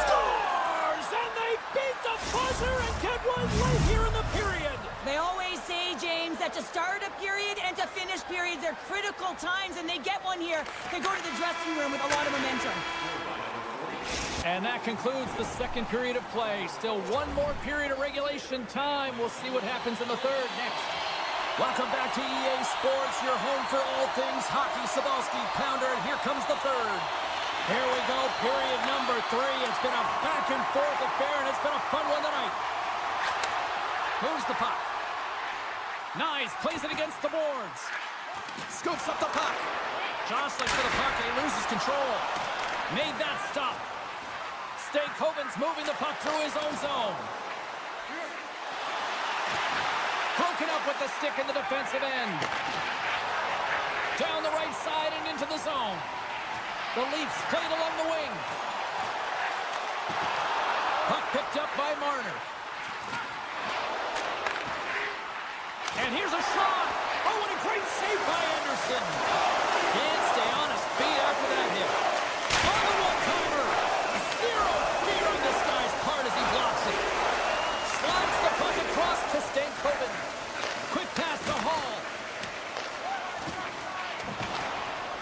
Scores! And they beat the buzzer and get one late here in the period. They always say, James, that to start a period and to finish periods are critical times, and they get one here. They go to the dressing room with a lot of momentum. And that concludes the second period of play. Still one more period of regulation time. We'll see what happens in the third next. Welcome back to EA Sports, your home for all things hockey. Sabalski, Pounder, and here comes the third. Here we go, period number 3. It's been a back-and-forth affair, and it's been a fun one tonight. Moves the puck. Nice, plays it against the boards. Scoops up the puck. Jostling for the puck, and he loses control. Made that stop. Stankoven's moving the puck through his own zone. Broken up with the stick in the defensive end. Down the right side and into the zone. The Leafs played along the wing. Puck picked up by Marner. And here's a shot. Oh, what a great save by Anderson. Can't stay on his feet after that hit. On the one-timer. Zero fear on this guy's part as he blocks it. Slides the puck across to Stankoven. Quick pass to Hall.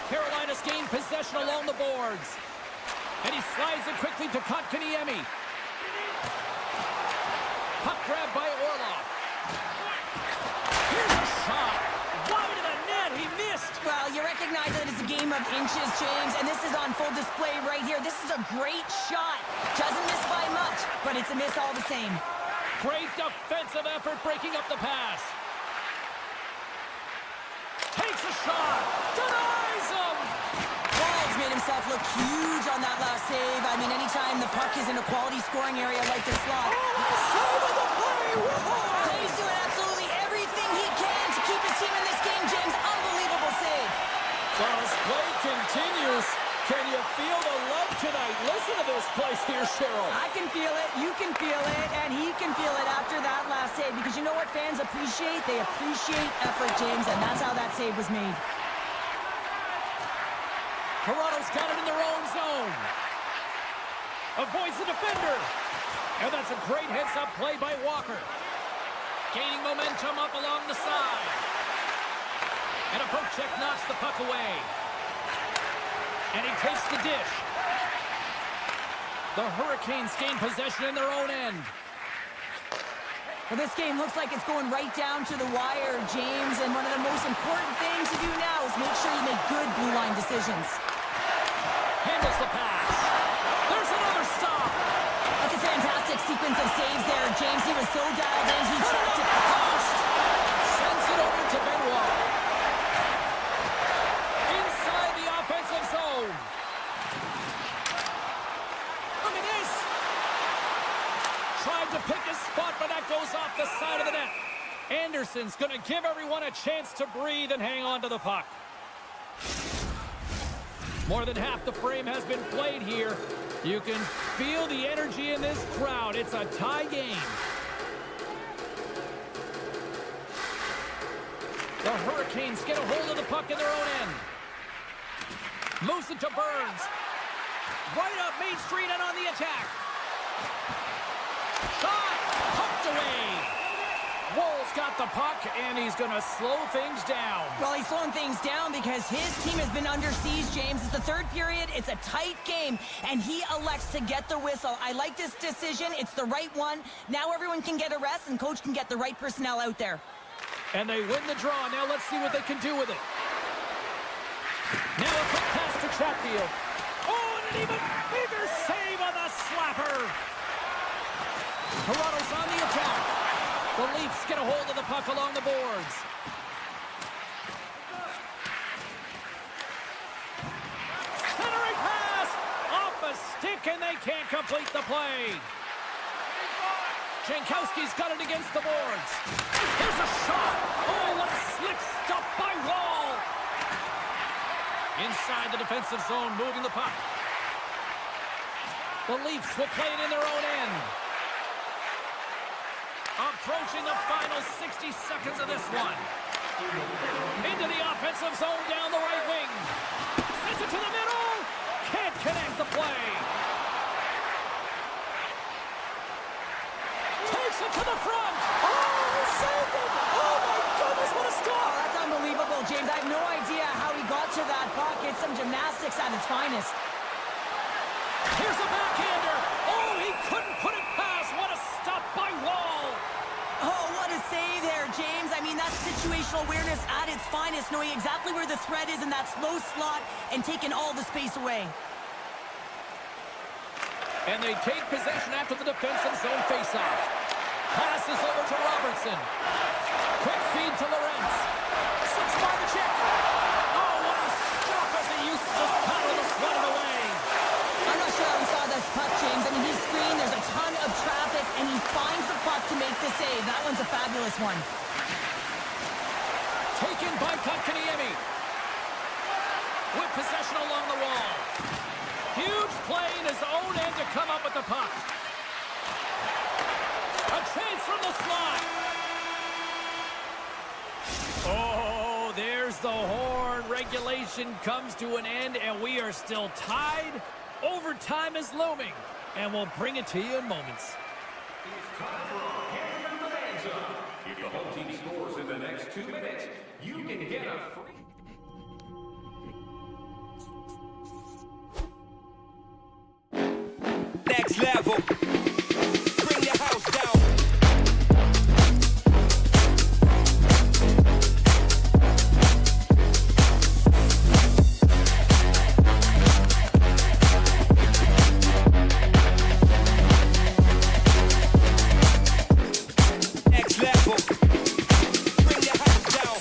Carolina's gained possession along the boards. And he slides it quickly to Kotkaniemi. Puck grab by Orlov. Here's a shot. Wide of the net. He missed. Well, you recognize that it's a game of inches, James, and this is on full display right here. This is a great shot. Doesn't miss by much, but it's a miss all the same. Great defensive effort breaking up the pass. Takes a shot. Denies him. Walls made himself look huge on that last save. I mean, anytime the puck is in a quality scoring area like the slot. Save of the play. Whoa. He's doing absolutely everything he can to keep his team in this game, James. Unbelievable save. Well, as play continues, can you feel the love tonight? Listen to this place here, Cheryl. I can feel it, you can feel it, and he can feel it after that last save. Because you know what fans appreciate? They appreciate effort, James, and that's how that save was made. Toronto's got it in their own zone. Avoids the defender. And that's a great heads-up play by Walker. Gaining momentum up along the side. And a poke check knocks the puck away. And he takes the dish. The Hurricanes gain possession in their own end. Well, this game looks like it's going right down to the wire, James, and one of the most important things to do now is make sure you make good blue line decisions. Handles the pass. There's another stop. That's a fantastic sequence of saves there, James. He was so dialed in, he tracked it the post. Sends it over to Benoit. Inside the offensive zone. Look at this. Tried to pick a spot, but that goes off the side of the net. Anderson's going to give everyone a chance to breathe and hang on to the puck. More than half the frame has been played here. You can feel the energy in this crowd. It's a tie game. The Hurricanes get a hold of the puck in their own end. Moves it to Burns. Right up Main Street and on the attack. Shot! Pumped away. Wohl's got the puck, and he's going to slow things down. Well, he's slowing things down because his team has been under siege, James. It's the third period. It's a tight game, and he elects to get the whistle. I like this decision. It's the right one. Now everyone can get a rest, and coach can get the right personnel out there. And they win the draw. Now let's see what they can do with it. Now a quick pass to Chatfield. Oh, and an even bigger save on the slapper. Toronto's on the attack. The Leafs get a hold of the puck along the boards. Centering pass off a stick, and they can't complete the play. Jankowski's got it against the boards. Here's a shot. Oh, what a slick stop by Wall. Inside the defensive zone, moving the puck. The Leafs will play it in their own end. Approaching the final 60 seconds of this one. Into the offensive zone down the right wing. Sends it to the middle. Can't connect the play. Takes it to the front. Oh, he saved it. Oh, my goodness, what a stop. Oh, that's unbelievable, James. I have no idea how he got to that puck. It's some gymnastics at its finest. Here's a backhander. Oh, he couldn't put it past. What a stop by Wall. Oh, what a save there, James. I mean, that's situational awareness at its finest, knowing exactly where the threat is in that slow slot and taking all the space away. And they take possession after the defensive zone faceoff. Passes over to Robertson. Quick feed to Lorentz. 6 by the check. Oh, what a stop as he used to just power the sweat it away. I'm not sure how he saw this puck, James. I mean, he's screened, there's a ton of traffic, and he finds the puck to make the save. That one's a fabulous one. Taken by Kotkaniemi. With possession along the wall. Huge play in his own end to come up with the puck. A chance from the slot. Oh, there's the horn. Regulation comes to an end, and we are still tied. Overtime is looming, and we'll bring it to you in moments. It's time for a Hammer Bonanza. If the home team scores in the next 2 minutes, you can get a free... Next level. Bring your house down. Next level. Bring your house down.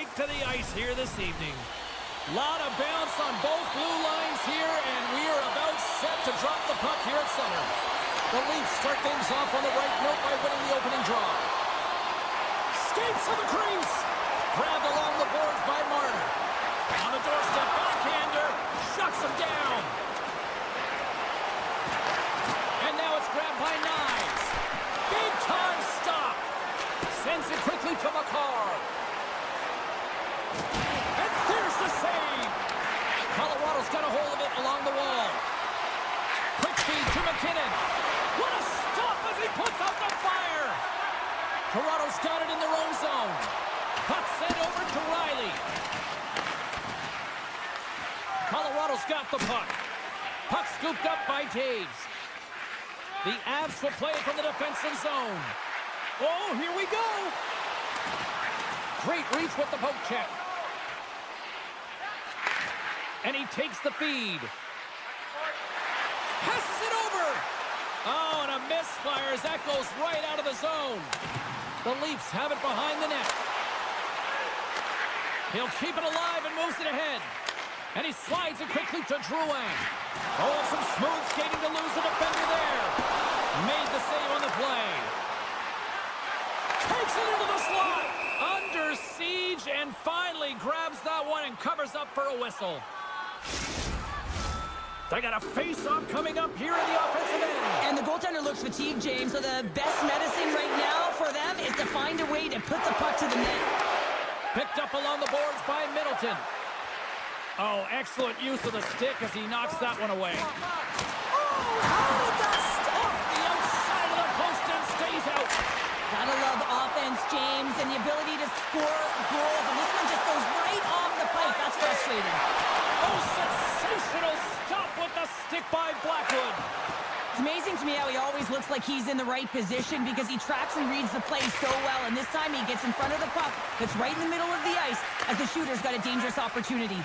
right to the ice here this evening. Lot of bounce on both blue lines here, and we are about set to drop the puck here at center. The Leafs start things off on the right note by winning the opening draw. Skates to the crease. Grabbed along the boards by Marner. On the doorstep, backhander. Shuts him down. And now it's grabbed by Knives. Big time stop. Sends it quickly to McCarr. And there's the save. Colorado's got a hold of it along the wall. Quick feed to McKinnon. What a stop as he puts out the fire. Toronto's got it in their own zone. Puck sent over to Riley. Colorado's got the puck. Puck scooped up by Taves. The Avs will play it from the defensive zone. Oh, here we go. Great reach with the poke check. And he takes the feed. Passes it over. Oh, and a misfire as that goes right out of the zone. The Leafs have it behind the net. He'll keep it alive and moves it ahead. And he slides it quickly to Drouin. Oh, some smooth skating to lose the defender there. Made the save on the play. Takes it into the slot. Under siege and finally grabs that one and covers up for a whistle. They got a face-off coming up here in the offensive end. And the goaltender looks fatigued, James, so the best medicine right now for them is to find a way to put the puck to the net. Picked up along the boards by Middleton. Oh, excellent use of the stick as he knocks that one away. Oh, how did that stop the outside of the post and stays out? Gotta love offense, James, and the ability to score goals. And this one just goes right off the pipe. That's frustrating. Oh, sensational stop with the stick by Blackwood. It's amazing to me how he always looks like he's in the right position because he tracks and reads the play so well. And this time he gets in front of the puck that's right in the middle of the ice as the shooter's got a dangerous opportunity.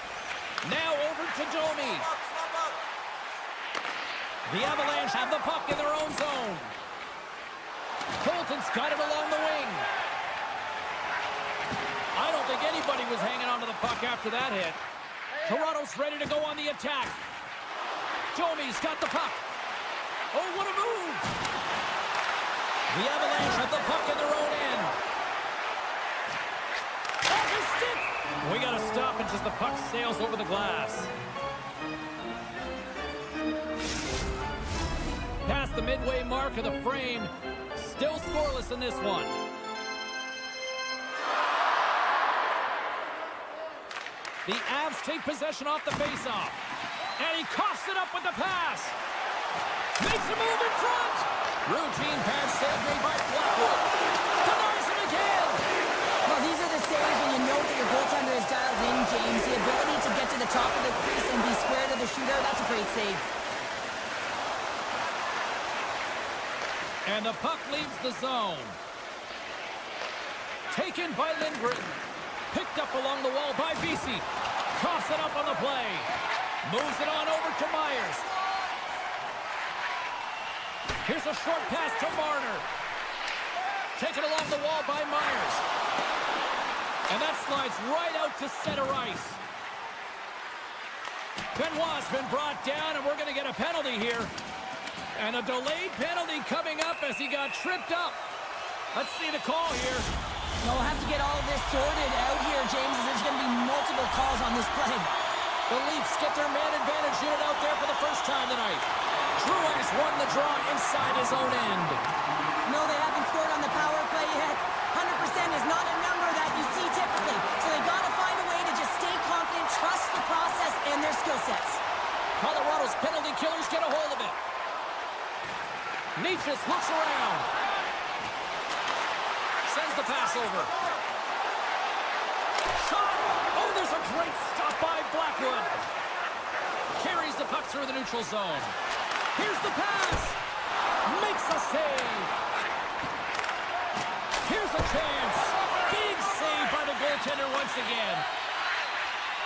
Now over to Domi. The Avalanche have the puck in their own zone. Colton's got it along the wing. I don't think anybody was hanging onto the puck after that hit. Toronto's ready to go on the attack. Domi's got the puck. Oh, what a move! The Avalanche have the puck in their own end. Off his stick! We got to stop it as the puck sails over the glass. Past the midway mark of the frame. Still scoreless in this one. The Avs take possession off the faceoff. And he coughs it up with the pass. Makes a move in front. Routine pass save made by Blackwood. Denies him again. Well, these are the saves when you know that your goaltender is dialed in, James. The ability to get to the top of the crease and be square to the shooter, that's a great save. And the puck leaves the zone. Taken by Lindgren. Picked up along the wall by Vesey. Coughs it up on the play. Moves it on over to Myers. Here's a short pass to Marner. Taken along the wall by Myers. And that slides right out to center ice. Benoit's been brought down, and we're going to get a penalty here. And a delayed penalty coming up as he got tripped up. Let's see the call here. No, we'll have to get all of this sorted out here, James, as there's going to be multiple calls on this play. The Leafs get their man advantage unit out there for the first time tonight. Drouin's won the draw inside his own end. No, they haven't scored on the power play yet. 100% is not a number that you see typically. So they got to find a way to just stay confident, trust the process and their skill sets. Colorado's penalty killers get a hold of it. Nietzsche looks around. Sends the pass over. Shot! Oh, there's a great stop by Blackwood. Carries the puck through the neutral zone. Here's the pass. Makes a save. Here's a chance. Big save by the goaltender once again.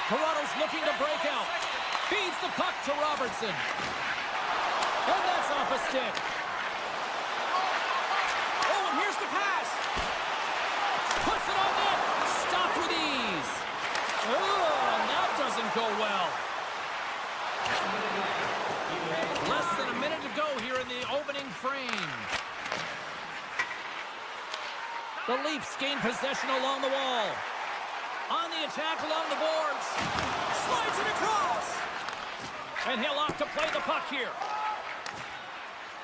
Toronto's looking to break out. Feeds the puck to Robertson. And that's off a stick. Oh, and here's the pass. Puts it on net. Stopped with ease. The Leafs gain possession along the wall. On the attack along the boards. Slides it across. And he'll opt to play the puck here.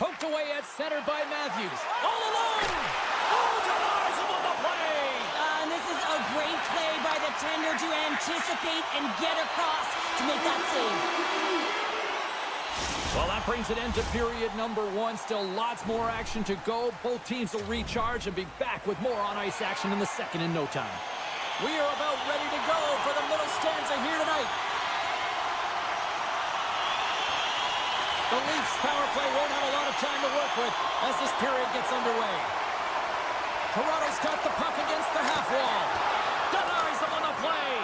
Poked away at center by Matthews. All alone! Oh, denies him on the play! And this is a great play by the tender to anticipate and get across to make that save. Well, that brings an end to period number 1. Still lots more action to go. Both teams will recharge and be back with more on-ice action in the second in no time. We are about ready to go for the middle stanza here tonight. The Leafs power play won't have a lot of time to work with as this period gets underway. Toronto's got the puck against the half wall. Denies them on the play.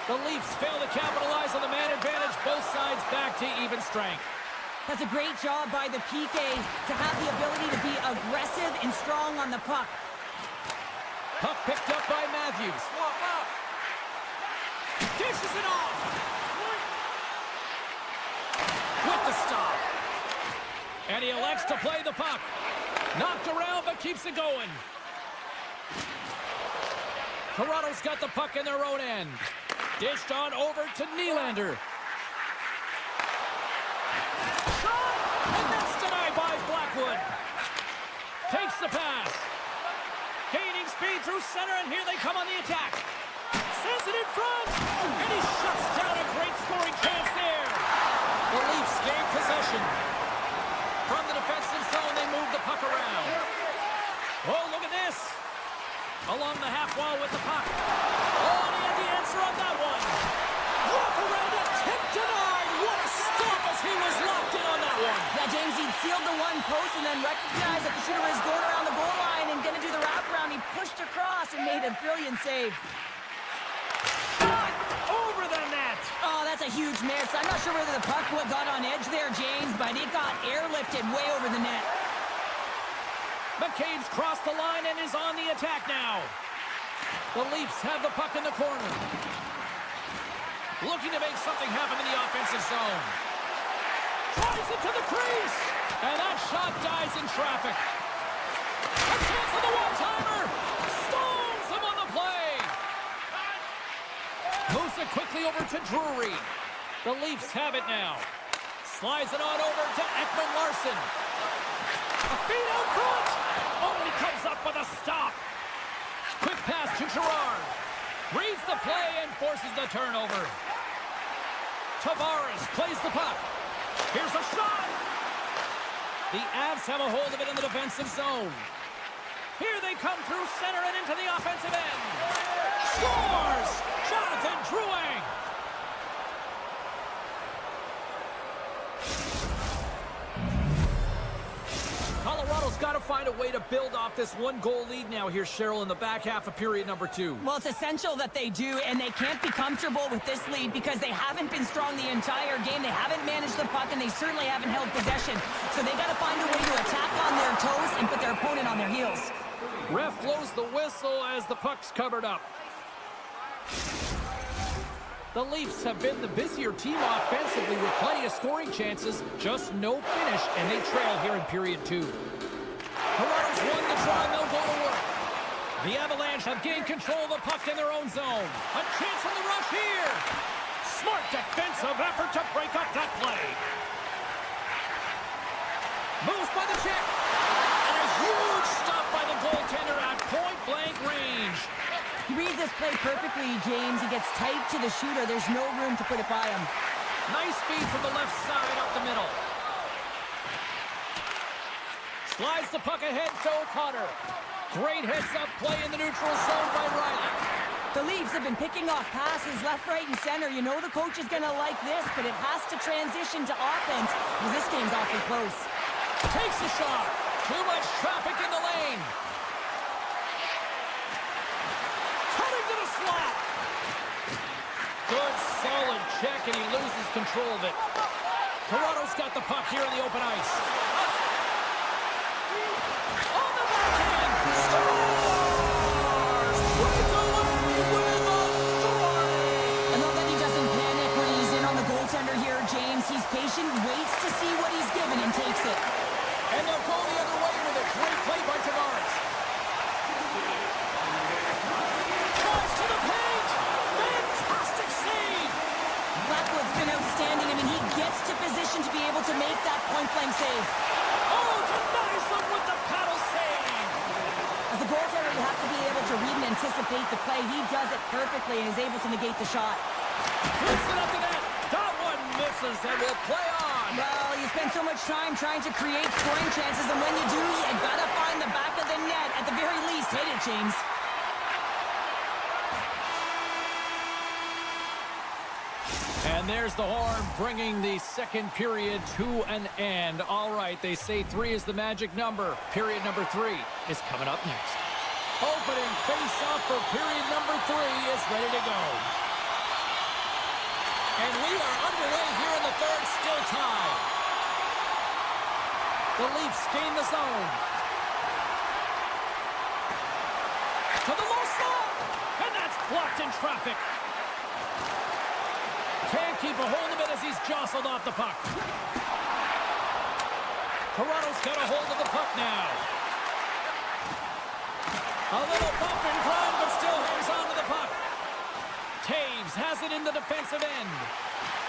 The Leafs fail to capitalize on the man advantage. Both sides back to even strength. That's a great job by the PKs to have the ability to be aggressive and strong on the puck. Puck picked up by Matthews. Dishes it off. With the stop. And he elects to play the puck. Knocked around, but keeps it going. Toronto's got the puck in their own end. Dished on over to Nylander. Shot! And that's denied by Blackwood. Takes the pass. Gaining speed through center, and here they come on the attack. Sends it in front. And he shuts down a great scoring chance there. The Leafs gain possession. From the defensive zone, they move the puck around. Oh, look at this. Along the half wall with the puck. Oh, and he had the answer on that one. Walk around it, tip denied. What a stop as he was locked in on that one. Yeah, James, he'd sealed the one post and then recognized that the shooter was going around the goal line and going to do the wraparound. He pushed across and made a brilliant save. Shot over the net. Oh, that's a huge miss. I'm not sure whether the puck got on edge there, James, but it got airlifted way over the net. McCabe's crossed the line and is on the attack now. The Leafs have the puck in the corner. Looking to make something happen in the offensive zone. Drives it to the crease. And that shot dies in traffic. A chance on the one-timer. Stones him on the play. Moves it quickly over to Drury. The Leafs have it now. Slides it on over to Ekman-Larsson. A feed out front. Only comes up with a stop. Quick pass to Girard. Reads the play and forces the turnover. Tavares plays the puck. Here's a shot. The Avs have a hold of it in the defensive zone. Here they come through center and into the offensive end. Scores! Jonathan Drouin. Colorado's got to find a way to build off this one-goal lead now here, Cheryl, in the back half of period number 2. Well, it's essential that they do, and they can't be comfortable with this lead because they haven't been strong the entire game. They haven't managed the puck, and they certainly haven't held possession. So they got to find a way to attack on their toes and put their opponent on their heels. Ref blows the whistle as the puck's covered up. The Leafs have been the busier team offensively with plenty of scoring chances, just no finish, and they trail here in period 2. Toronto's won the try, and they'll go to work. The Avalanche have gained control of the puck in their own zone. A chance on the rush here. Smart defensive effort to break up that play. Moves by the check. And a huge stop by the goaltender at point-blank range. He reads this play perfectly, James. He gets tight to the shooter. There's no room to put it by him. Nice feed from the left side up the middle. Slides the puck ahead to O'Connor. Great heads-up play in the neutral zone by Riley. The Leafs have been picking off passes left, right, and center. You know the coach is going to like this, but it has to transition to offense because this game's awfully close. Takes a shot. Too much traffic in the lane. Cutting to the slot. Good, solid check, and he loses control of it. Toronto's got the puck here in the open ice. On the backhand. Scores! Breakaway with a strike! I love that he doesn't panic when he's in on the goaltender here, James. He's patient, waits to see what he's given, and takes it. And they'll go the other way with a great play by Tavares. As a goaltender, you have to be able to read and anticipate the play. He does it perfectly and is able to negate the shot. Flips it up to net. That one misses and will play on. Well, you spend so much time trying to create scoring chances, and when you do, you gotta find the back of the net. At the very least, hit it, James. And there's the horn, bringing the second period to an end. All right, they say 3 is the magic number. Period number 3 is coming up next. Opening face-off for period number 3 is ready to go. And we are underway here in the third, still tied. The Leafs gain the zone. To the low slot, and that's blocked in traffic. Can't keep a hold of it as he's jostled off the puck. Toronto's got a hold of the puck now. A little bump and grind, but still hangs on to the puck. Taves has it in the defensive end.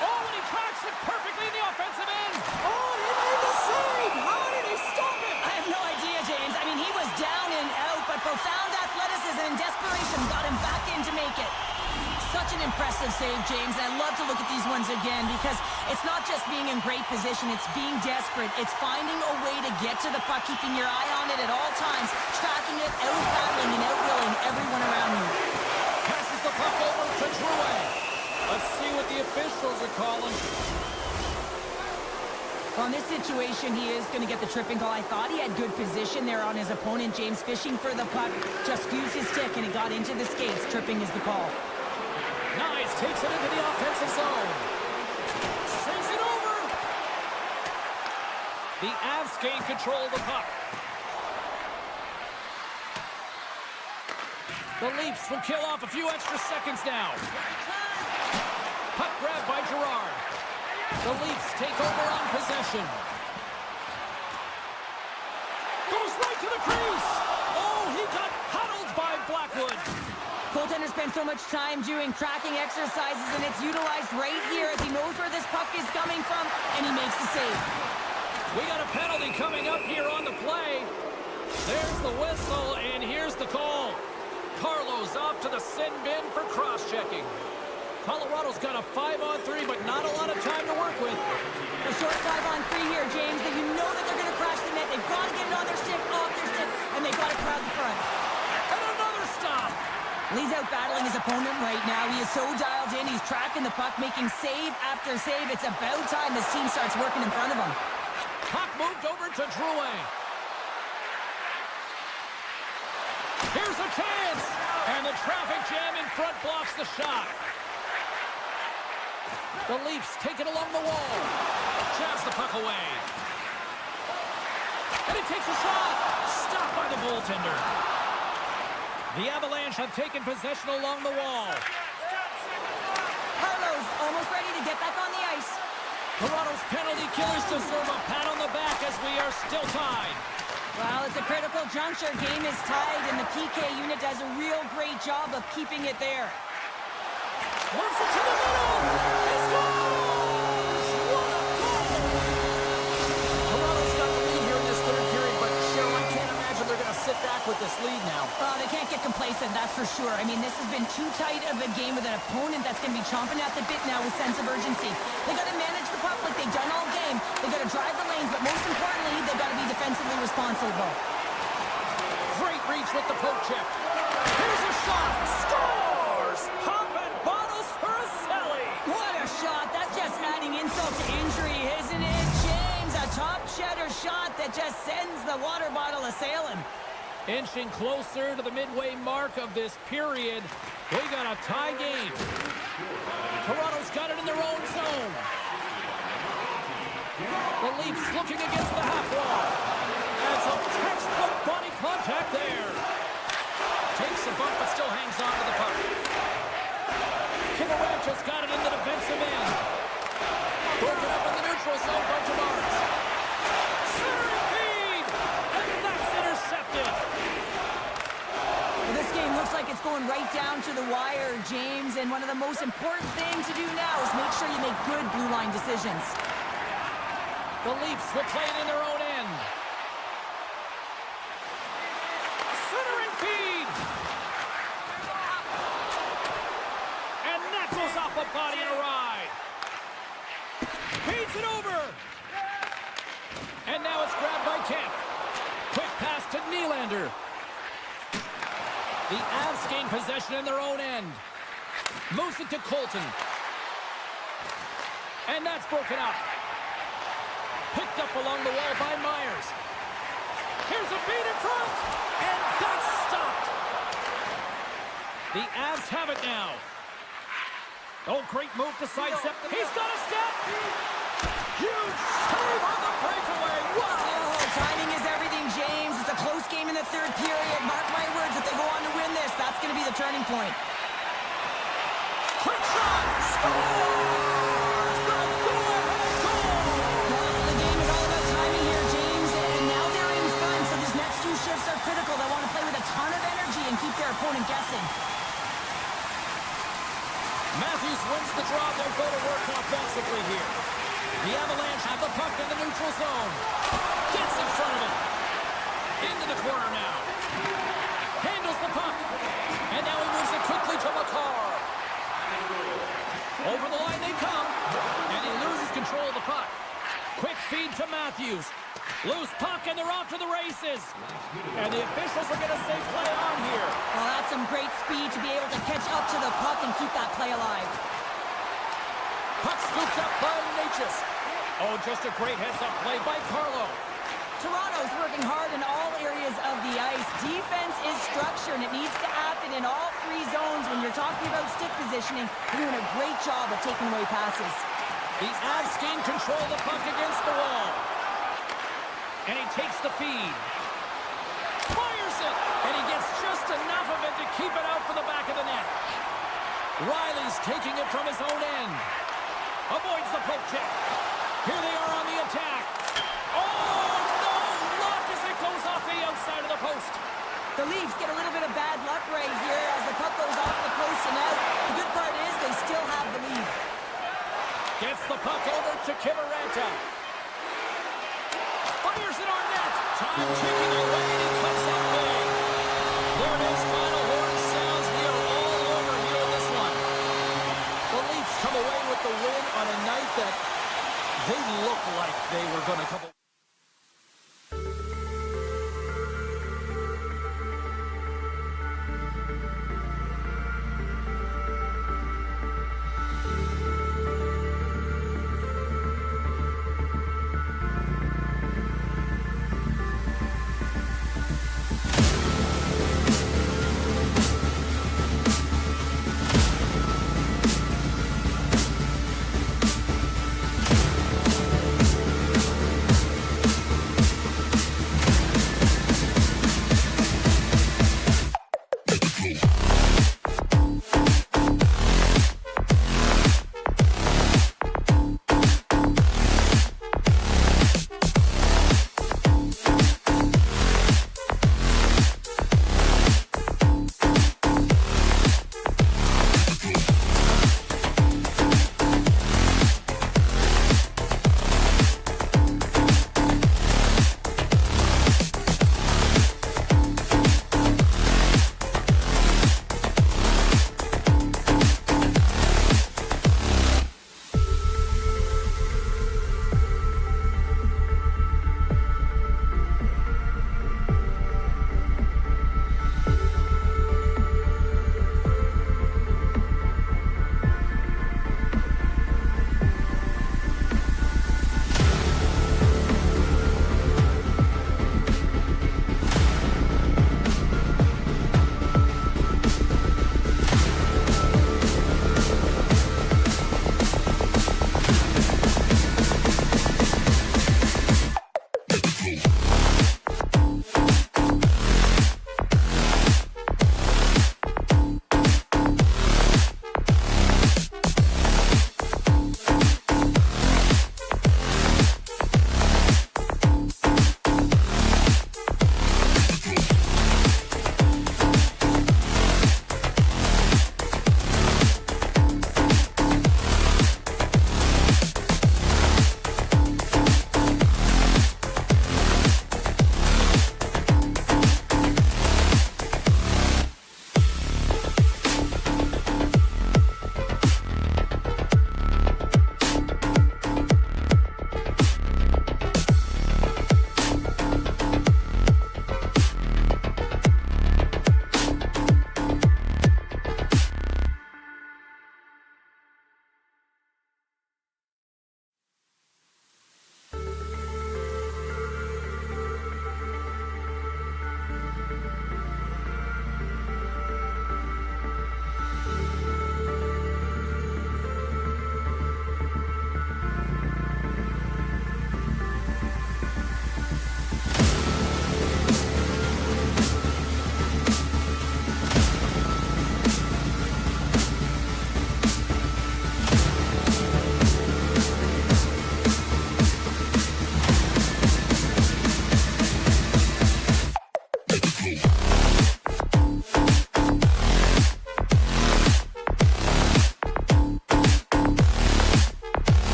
Oh, and he tracks it perfectly in the offensive end. Oh, he made the save. How did he stop it? I have no idea, James. I mean, he was down and out, but profound athleticism and desperation got him back in to make it. Such an impressive save, James, and I love to look at these ones again because it's not just being in great position, it's being desperate. It's finding a way to get to the puck, keeping your eye on it at all times, tracking it, out-battling and out-willing everyone around you. Passes the puck over to Drouin. Let's see what the officials are calling. Well, in this situation, he is going to get the tripping call. I thought he had good position there on his opponent. James fishing for the puck, just used his stick and it got into the skates. Tripping is the call. Nice, takes it into the offensive zone. Sends it over. The Avs gain control of the puck. The Leafs will kill off a few extra seconds now. Puck grab by Girard. The Leafs take over on possession. Goes right to the crease. Oh, he got huddled by Blackwood. Goaltender spends so much time doing tracking exercises, and it's utilized right here as he knows where this puck is coming from, and he makes the save. We got a penalty coming up here on the play. There's the whistle, and here's the call. Carlo's off to the sin bin for cross-checking. Colorado's got a 5-on-3, but not a lot of time to work with. A short 5-on-3 here, James, that you know that they're going to crash the net. They've got to get it on their stick, off their stick, and they've got to crowd the front. And another stop. He's out battling his opponent right now. He is so dialed in. He's tracking the puck, making save after save. It's about time his team starts working in front of him. Puck moved over to Drouin. Here's a chance. And the traffic jam in front blocks the shot. The Leafs take it along the wall. Jabs the puck away. And he takes a shot. Stopped by the goaltender. The Avalanche have taken possession along the wall. Carlo's almost ready to get back on the ice. Toronto's penalty killers deserve a pat on the back as we are still tied. Well, it's a critical juncture. Game is tied, and the PK unit does a real great job of keeping it there. Moves it to the middle. He scores! What a goal! Toronto's got the lead here in this third period, but Cheryl, I can't imagine they're going to sit back with this lead now. They can't get complacent, that's for sure. I mean, this has been too tight of a game with an opponent that's going to be chomping at the bit now with sense of urgency. They got to manage the puck like they've done all game. They got to drive the lanes, but most importantly, they got to be defensively responsible. Great reach with the poke check. Here's a shot. Scores! Popping bottles for a Selly. What a shot. That's just adding insult to injury, isn't it, James? A top cheddar shot that just sends the water bottle a-sailing. Inching closer to the midway mark of this period. We got a tie game. Toronto's got it in their own zone. The Leafs looking against the half wall. And some textbook body contact there. Takes a bump but still hangs on to the puck. Kivarach has got it in the defensive end. Broken up in the neutral zone by Tavares. Centering feed! And that's intercepted. Well, this game looks like it's going right down to the wire, James, and one of the most important things to do now is make sure you make good blue line decisions. The Leafs will play it in their own end. Centering it over. And now it's grabbed by Kemp. Quick pass to Nylander. The Avs gain possession in their own end. Moves it to Colton. And that's broken up. Picked up along the wall by Myers. Here's a feed in front. And that's stopped. The Avs have it now. Oh, great move to sidestep. He's got a step. Huge save on the breakaway. Whoa, timing is everything, James. It's a close game in the third period. Mark my words, if they go on to win this, that's going to be the turning point. Quick shot. Scores! The go-ahead goal! The game is all about timing here, James, and now they're in front, so these next two shifts are critical. They want to play with a ton of energy and keep their opponent guessing. Matthews wins the draw. They'll go to work offensively here. The Avalanche have the puck in the neutral zone. Gets in front of it. Into the corner now. Handles the puck. And now he moves it quickly to McCarr. Over the line they come. And he loses control of the puck. Quick feed to Matthews. Loose puck and they're off to the races. And the officials are going to say play on here. Well, that's some great speed to be able to catch up to the puck and keep that play alive. Puck scooped up by Natchez. Oh, just a great heads-up play by Carlo. Toronto's working hard in all areas of the ice. Defense is structure, and it needs to happen in all three zones. When you're talking about stick positioning, they're doing a great job of taking away passes. The Avs gain control of the puck against the wall. And he takes the feed. Fires it! And he gets just enough of it to keep it out for the back of the net. Riley's taking it from his own end. Avoids the poke check. Here they are on the attack. Oh, no! Luck as it goes off the outside of the post. The Leafs get a little bit of bad luck right here as the puck goes off the post and out. The good part is they still have the lead. Gets the puck over to Kiviranta. Fires it on net. Time ticking away and he cuts up big. There it is. Final horn sounds. We are all over here in this one. The Leafs come away with the win on a night that they looked like they were going to come away.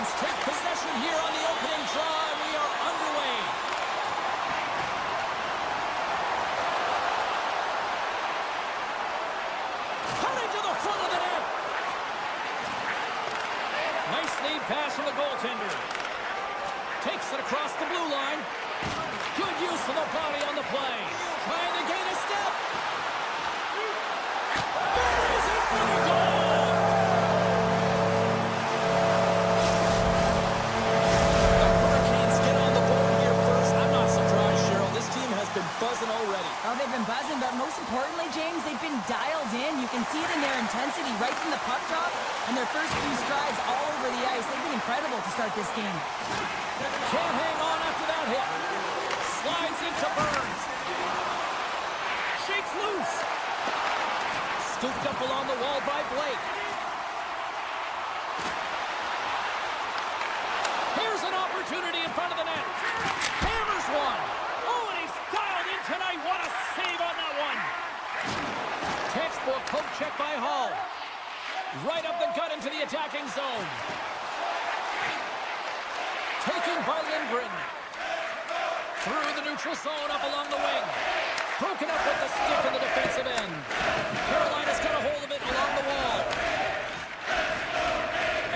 Hurricanes take possession here on the opening draw, and we are underway. Cutting to the front of the net. Nice lead pass from the goaltender. Takes it across the blue line. Good use of the body on the play. Trying to gain a step. Buries it for the goal! The Hurricanes get on the board here first. I'm not surprised, Cheryl. This team has been buzzing already. Oh, they've been buzzing, but most importantly, James, they've been dialed in. You can see it in their intensity right from the puck drop and their first few strides all over the ice. They've been incredible to start this game. Can't hang on after that hit. Slides into Burns. Shakes loose. Scooped up along the wall by Blake. Here's an opportunity in front of the net. Hammers one. Oh, and he's dialed in tonight. What a save on that one. Textbook poke check by Hall. Right up the gut into the attacking zone. Taken by Lindgren. Through the neutral zone, up along the wing. Broken up with the stick in the defensive end. Carolina's got a hold of it along the wall.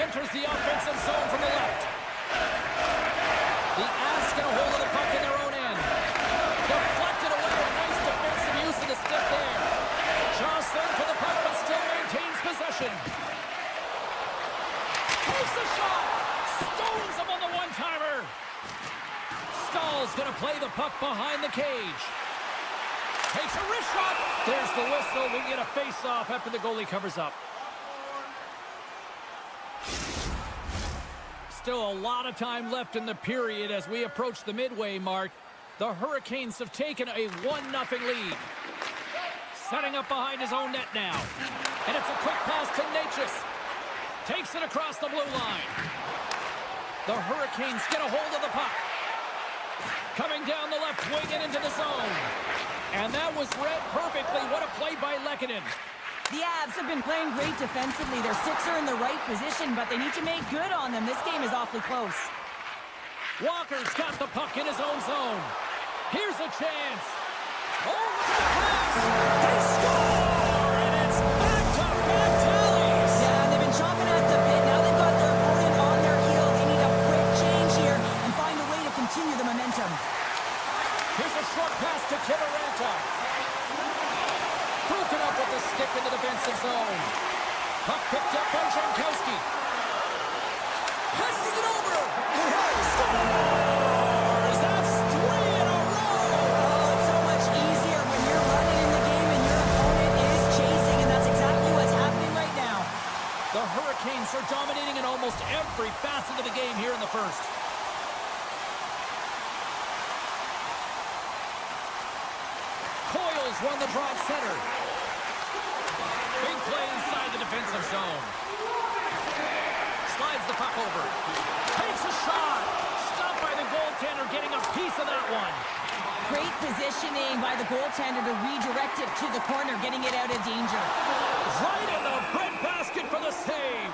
Enters the offensive zone from the left. The Avs get a hold of the puck in their own end. Deflected away. A nice defensive use of the stick there. Jostling for the puck, but still maintains possession. Takes a shot. Stones him on the one-timer. Stahl's going to play the puck behind the cage. Takes a wrist shot. There's the whistle. We'll get a face-off after the goalie covers up. Still a lot of time left in the period as we approach the midway mark. The Hurricanes have taken a 1-0 lead. Setting up behind his own net now. And it's a quick pass to Natchez. Takes it across the blue line. The Hurricanes get a hold of the puck. Coming down the left wing and into the zone. And that was read perfectly. What a play by Lehkonen. The Avs have been playing great defensively. Their six are in the right position, but they need to make good on them. This game is awfully close. Walker's got the puck in his own zone. Here's a chance. Oh, look at the pass. They score! And it's back-to-back tallies. Yeah, they've been chomping at the bit. Now they've got their opponent on their heel. They need a quick change here and find a way to continue the momentum. Here's a short pass to Kiviranta. Broken up with the stick in the defensive zone. Puck picked up by Jankowski. Passes it over. Scores! That's 3 in a row. Oh, it's so much easier when you're running in the game and your opponent is chasing, and that's exactly what's happening right now. The Hurricanes are dominating in almost every facet of the game here in the first. Coyle's won the draw at center. Big play inside the defensive zone. Slides the puck over. Takes a shot. Stopped by the goaltender, getting a piece of that one. Great positioning by the goaltender to redirect it to the corner, getting it out of danger. Right in the breadbasket for the save.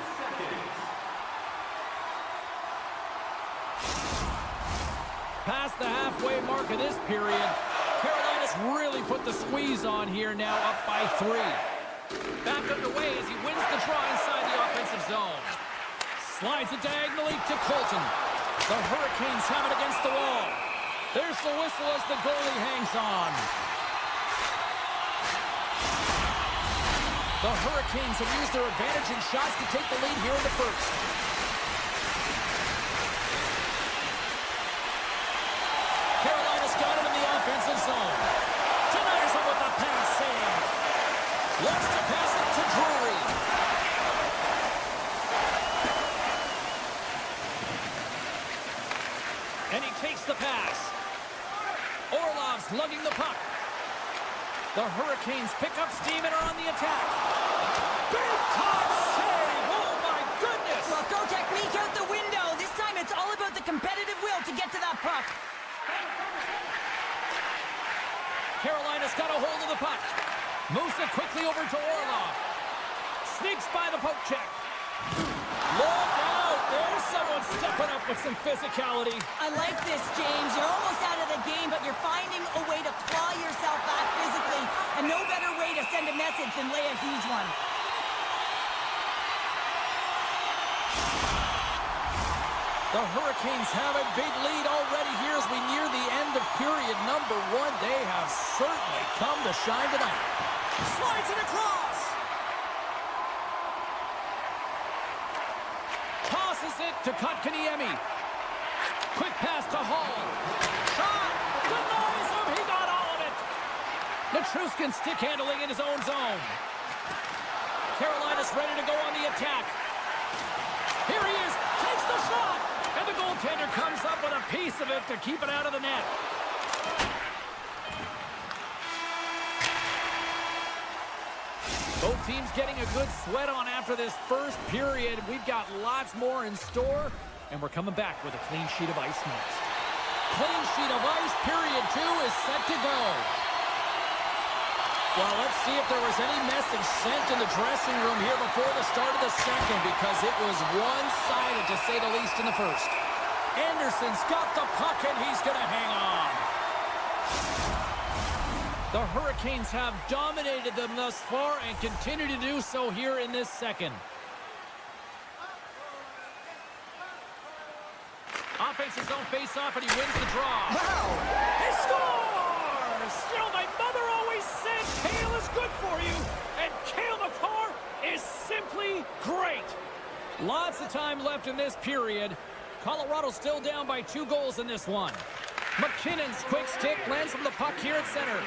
Past the halfway mark of this period, Carolina's really put the squeeze on here now, up by 3. Back underway as he wins the draw inside the offensive zone. Slides it diagonally to Colton. The Hurricanes have it against the wall. There's the whistle as the goalie hangs on. The Hurricanes have used their advantage in shots to take the lead here in the first. Carolina's got it in the offensive zone. Denies him with the pass save. Wants to pass it to Drury. And he takes the pass. Orlov's lugging the puck. The Hurricanes pick up steam and are on the attack. Big time save! Oh my goodness! Well, throw technique out the window. This time it's all about the competitive will to get to that puck. Carolina's got a hold of the puck. Moves it quickly over to Orlov. Sneaks by the poke check. Look out! There's someone stepping up with some physicality. I like this, James. You're almost out of the game, but you're finding a way to claw yourself back physically, and no better way to send a message than lay a huge one. The Hurricanes have a big lead already here as we near the end of period number 1. They have certainly come to shine tonight. Slides it across. Tosses it to Kotkaniemi. Quick pass to Hall. Shot. Denies him. He got all of it. Nichushkin stick handling in his own zone. Carolina's ready to go on the attack. Here he is. Takes the shot. And the goaltender comes up with a piece of it to keep it out of the net. Both teams getting a good sweat on after this first period. We've got lots more in store, and we're coming back with a clean sheet of ice next. Clean sheet of ice, period 2 is set to go. Well, let's see if there was any message sent in the dressing room here before the start of the second, because it was one-sided, to say the least, in the first. Anderson's got the puck, and he's going to hang on. The Hurricanes have dominated them thus far and continue to do so here in this second. Offensive zone face-off, and he wins the draw. Wow! He scores! You know, my mother always said kale is good for you, and Cale Makar is simply great. Lots of time left in this period. Colorado still down by 2 goals in this one. McKinnon's quick stick lands from the puck here at center.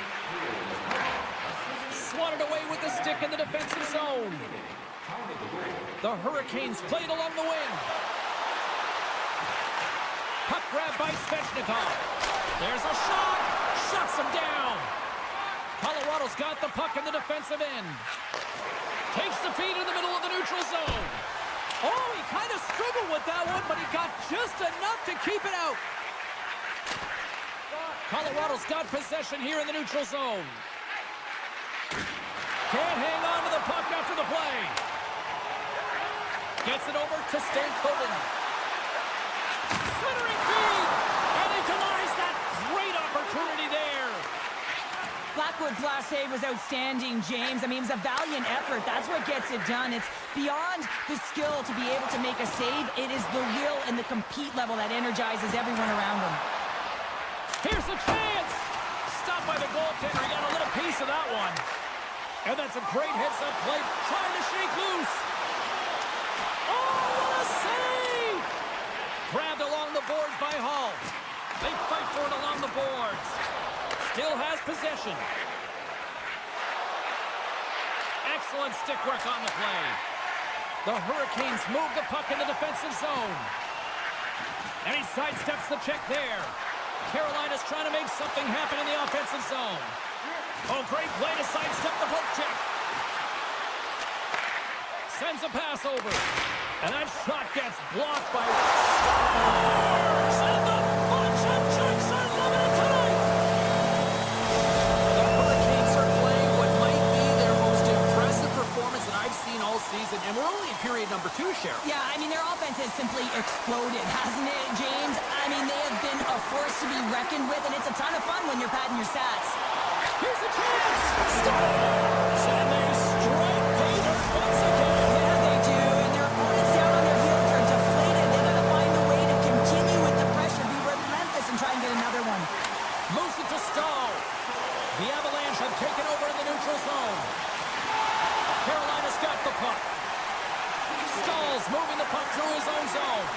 Swatted away with the stick in the defensive zone. The Hurricanes played along the wing. Puck grab by Svechnikov. There's a shot. Shuts him down. Colorado's got the puck in the defensive end. Takes the feed in the middle of the neutral zone. Oh, he kind of struggled with that one, but he got just enough to keep it out. Colorado's got possession here in the neutral zone. Can't hang on to the puck after the play. Gets it over to Stankoven. Slithering feed, and he denies that great opportunity there. Blackwood's last save was outstanding, James. I mean, it was a valiant effort. That's what gets it done. It's beyond the skill to be able to make a save. It is the will and the compete level that energizes everyone around him. Here's a chance. Stopped by the goaltender. He got a little piece of that one. And that's a great heads-up play. Trying to shake loose. Oh, what a save! Grabbed along the boards by Hall. They fight for it along the boards. Still has possession. Excellent stick work on the play. The Hurricanes move the puck in the defensive zone. And he sidesteps the check there. Carolina's trying to make something happen in the offensive zone. Oh, great play to sidestep the poke check. Sends a pass over. And that shot gets blocked by Scores! And the bunch of checks are limited tonight. The Hurricanes are playing what might be their most impressive performance that I've seen all season. And we're only in period number 2, Cheryl. Yeah, I mean, their offense has simply exploded, hasn't it, James? I mean, they have been a force to be reckoned with, and it's a ton of fun when you're padding your stats. Here's a chance! Scores! And they strike pay dirt once again. Yeah, they do, and their opponents down on their heels are deflated. They gotta find a way to continue with the pressure, be relentless, and try and get another one. Moves it to Stahl. The Avalanche have taken over in the neutral zone. Carolina's got the puck. Stahl's moving the puck through his own zone.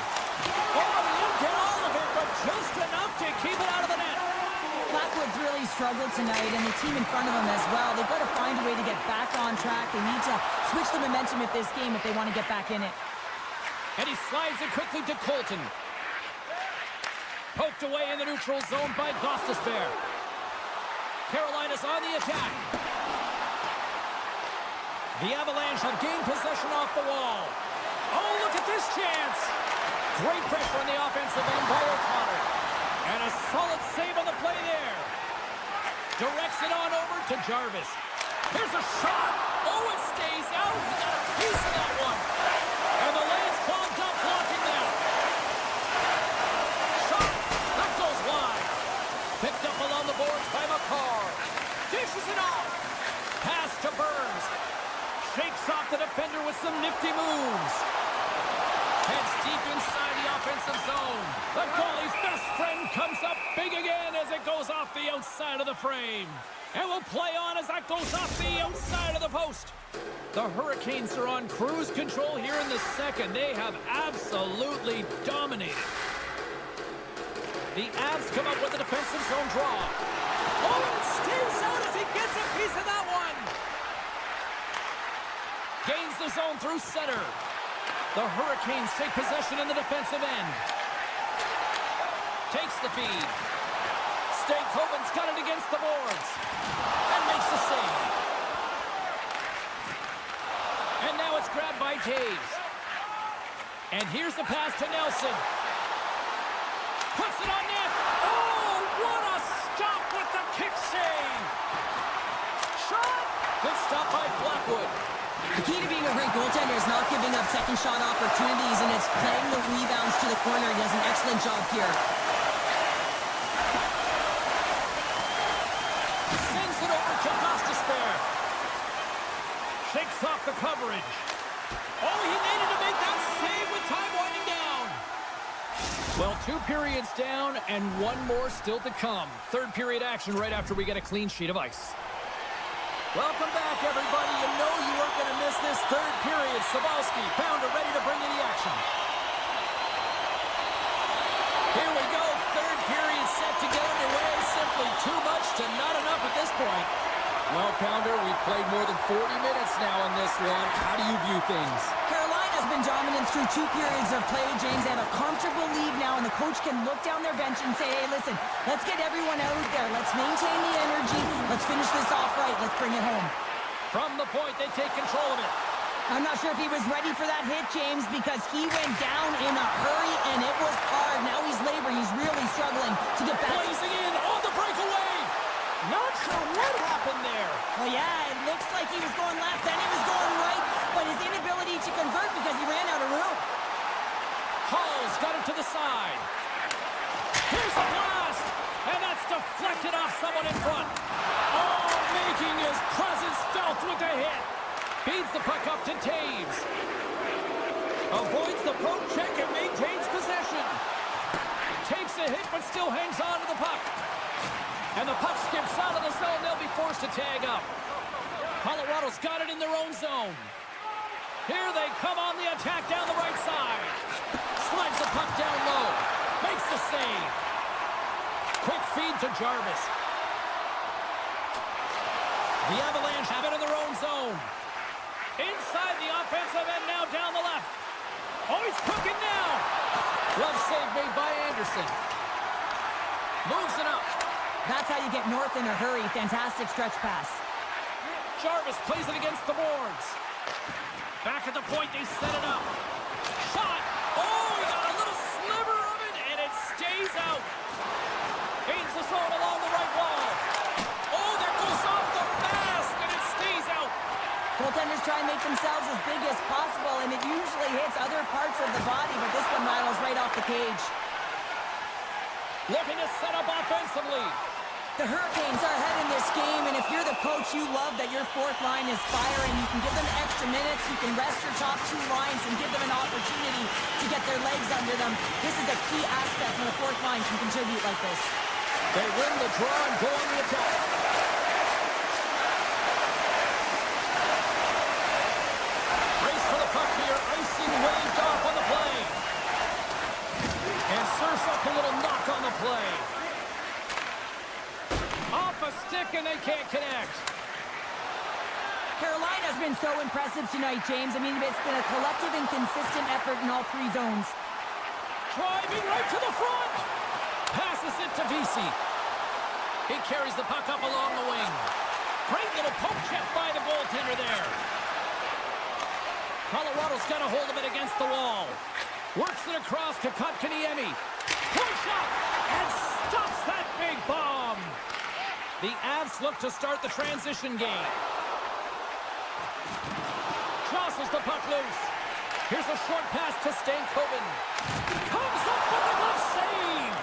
Oh, he didn't get all of it, but just enough to keep it out of the net. Blackwood's really struggled tonight, and the team in front of them as well. They've got to find a way to get back on track. They need to switch the momentum of this game if they want to get back in it. And he slides it quickly to Colton. Poked away in the neutral zone by Gostisbehere. Carolina's on the attack. The Avalanche have gained possession off the wall. Oh, look at this chance. Great pressure on the offensive end by O'Connor. And a solid save on the play there. Directs it on over to Jarvis. Here's a shot. Oh, it stays out. He got a piece of that one. And the lane's clogged up blocking that. Finishes it off. Pass to Burns. Shakes off the defender with some nifty moves. Heads deep inside the offensive zone. The goalie's best friend comes up big again as it goes off the outside of the frame. And will play on as that goes off the outside of the post. The Hurricanes are on cruise control here in the second. They have absolutely dominated. The Avs come up with a defensive zone draw. Oh, it stays out as he gets a piece of that one. Gains the zone through center. The Hurricanes take possession in the defensive end. Takes the feed. Stankoven's got it against the boards. And makes the save. And now it's grabbed by Taves. And here's the pass to Nelson. Puts it on net. Oh, what a stop with the kick save. Shot. Good stop by Blackwood. The key to being a great goaltender is not giving up second shot opportunities, and it's playing the rebounds to the corner. He does an excellent job here. Sends it over to Gostisbehere. Shakes off the coverage. Oh, he needed to make that save with time winding down. Well, 2 periods down and 1 more still to come. Third period action right after we get a clean sheet of ice. Welcome back, everybody. You know you weren't going to miss this third period. Sabalski, Pounder ready to bring you the action. Here we go. Third period set to get underway. Simply too much to not enough at this point. Well, Pounder, we've played more than 40 minutes now in this one. How do you view things? Carolina's been dominant through 2 periods of play, James. They have a comfortable lead now, and the coach can look down their bench and say, hey, listen, let's get everyone out there. Let's maintain the energy. Let's finish this off right. Let's bring it home. From the point, they take control of it. I'm not sure if he was ready for that hit, James, because he went down in a hurry, and it was hard. Now he's laboring. He's really struggling to get back. Blazing in on the breakaway. Not sure what happened there. Well, yeah, it looks like he was going left, then he was going right, but his inability to convert because he ran out of room. Hall's got it to the side. Here's the blast, and that's deflected off someone in front. Oh, making his presence felt with the hit. Feeds the puck up to Taves. Avoids the poke check and maintains possession. Takes a hit but still hangs on to the puck. And the puck skips out of the zone. They'll be forced to tag up. Colorado's got it in their own zone. Here they come on the attack down the right side. Slides the puck down low. Makes the save. Quick feed to Jarvis. The Avalanche have it in their own zone. Inside the offensive end now down the left. Oh, he's cooking now. Glove save made by Anderson. Moves it up. That's how you get north in a hurry. Fantastic stretch pass. Jarvis plays it against the boards. Back at the point, they set it up. Shot. Oh, he got a little sliver of it, and it stays out. Gains the zone along the right wall. Oh, there goes off the mask, and it stays out. Goaltenders try and make themselves as big as possible, and it usually hits other parts of the body, but this one rattles right off the cage. Looking to set up offensively. The Hurricanes are ahead in this game, and if you're the coach, you love that your fourth line is firing. You can give them extra minutes, you can rest your top 2 lines and give them an opportunity to get their legs under them. This is a key aspect when a fourth line can contribute like this. They win the draw and go on the attack. Race for the puck here. Icing waved off on the play. And serves up a little knock on the play. Off a stick and they can't connect. Carolina's been so impressive tonight, James. I mean, it's been a collective and consistent effort in all 3 zones. Driving right to the front. Passes it to Vesey. He carries the puck up along the wing. Great little poke check by the goaltender there. Colorado's got a hold of it against the wall. Works it across to Kotkaniemi. Point shot and stops that big bomb. The Avs look to start the transition game. Jostles the puck loose. Here's a short pass to Stankoven. Comes up with the glove save.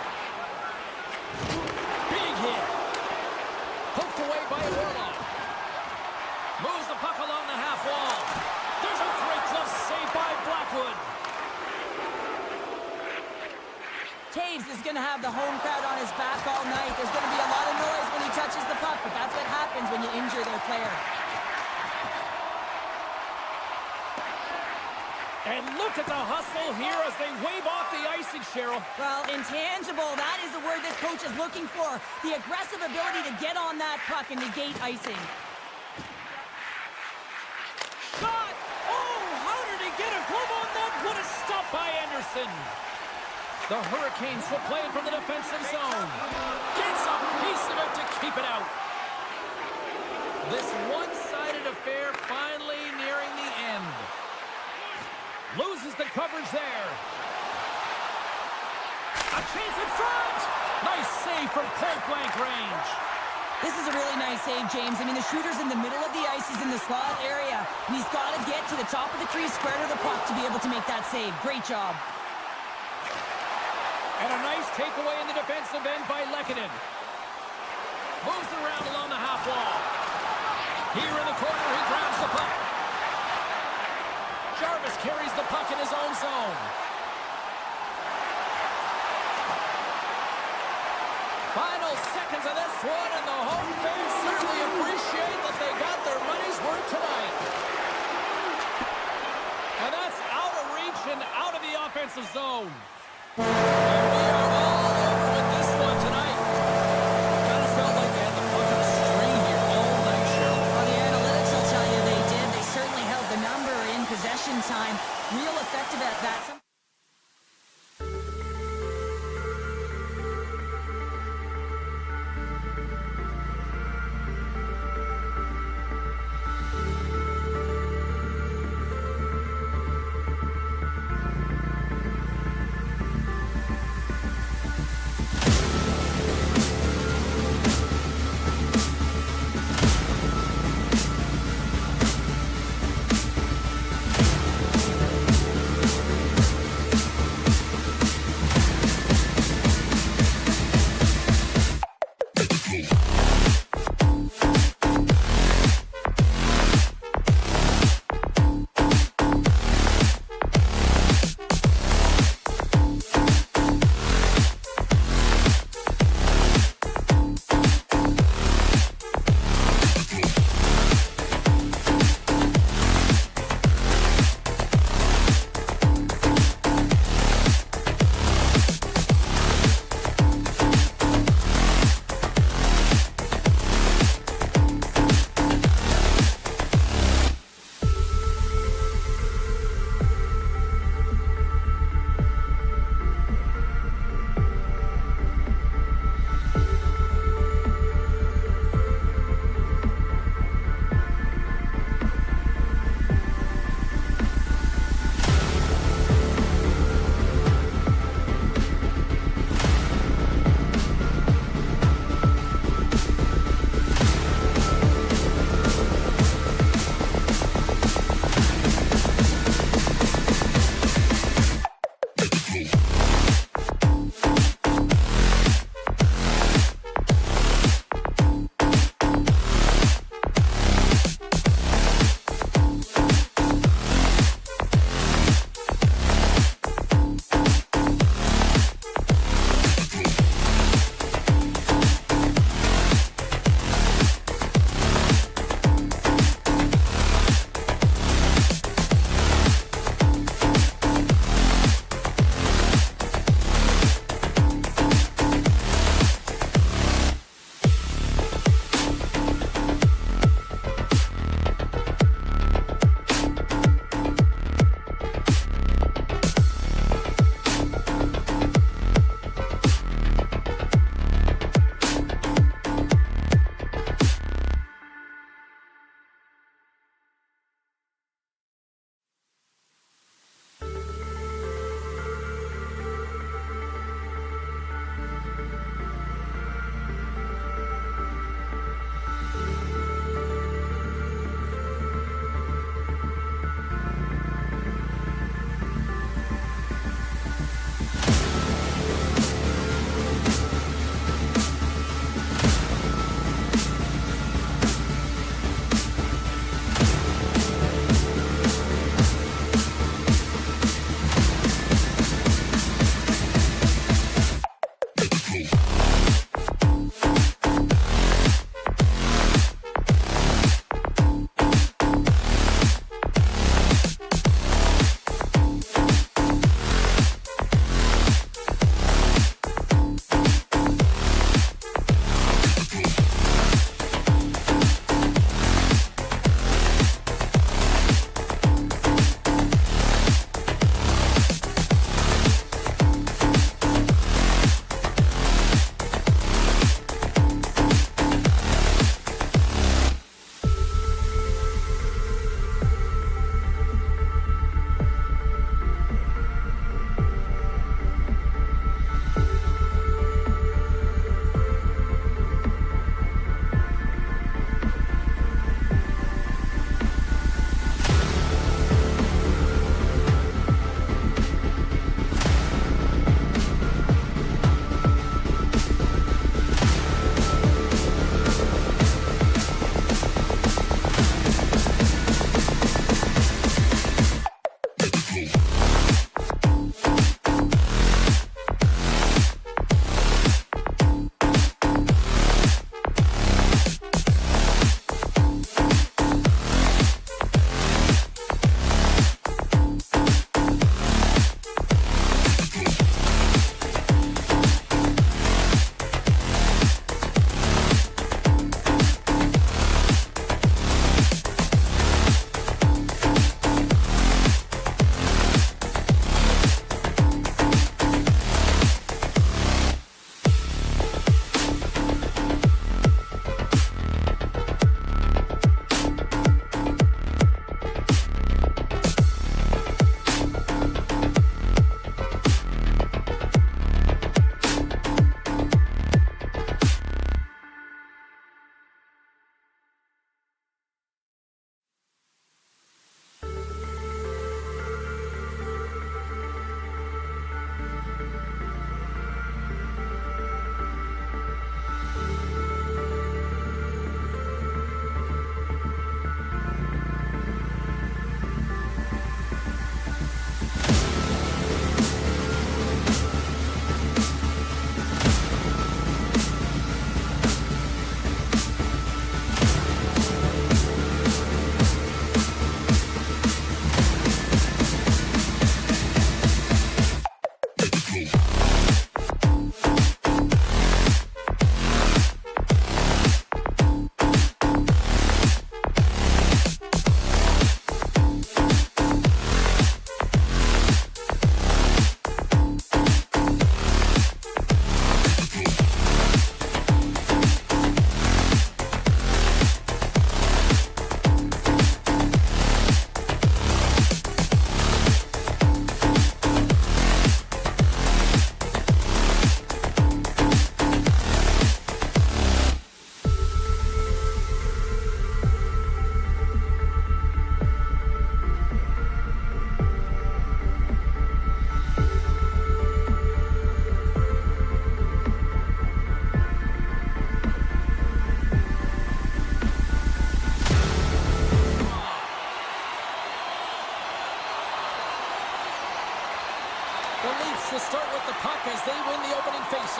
Big hit. Poked away by Orlov. is going to have the home crowd on his back all night. There's going to be a lot of noise when he touches the puck, but that's what happens when you injure their player. And look at the hustle here as they wave off the icing, Cheryl. Well, intangible, that is the word this coach is looking for. The aggressive ability to get on that puck and negate icing. Shot! Oh, how did he get a glove on that? What a stop by Anderson. The Hurricanes will play it from the defensive zone. Gets a piece of it to keep it out. This one-sided affair finally nearing the end. Loses the coverage there. A chance in front! Nice save from point-blank range. This is a really nice save, James. I mean, the shooter's in the middle of the ice. He's in the slot area, and he's got to get to the top of the crease, square to the puck to be able to make that save. Great job. And a nice takeaway in the defensive end by Lehkonen. Moves it around along the half wall. Here in the corner, he grabs the puck. Jarvis carries the puck in his own zone. Final seconds of this one, and the home fans certainly appreciate that they got their money's worth tonight. And that's out of reach and out of the offensive zone. And we are all over with this one tonight. Kind of felt like they had the puck on a string here all night, Cheryl. Well, the analytics will tell you they did. They certainly held the number in possession time. Real effective at that.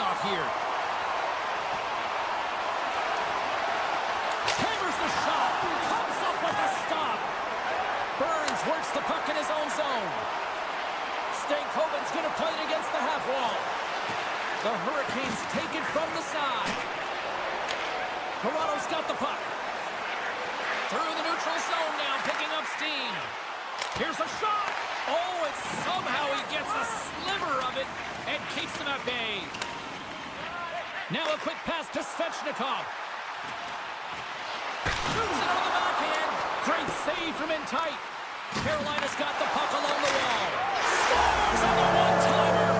off here. Hammers the shot. Comes up with a stop. Burns works the puck in his own zone. Stankoven's going to play it against the half wall. The Hurricanes take it from the side. Toronto's got the puck. Through the neutral zone now, picking up steam. Here's a shot. Oh, and somehow he gets a sliver of it and keeps him at bay. Now a quick pass to Svechnikov. Shoots it on the backhand. Great save from in tight. Carolina's got the puck along the wall. Scores on the one-timer.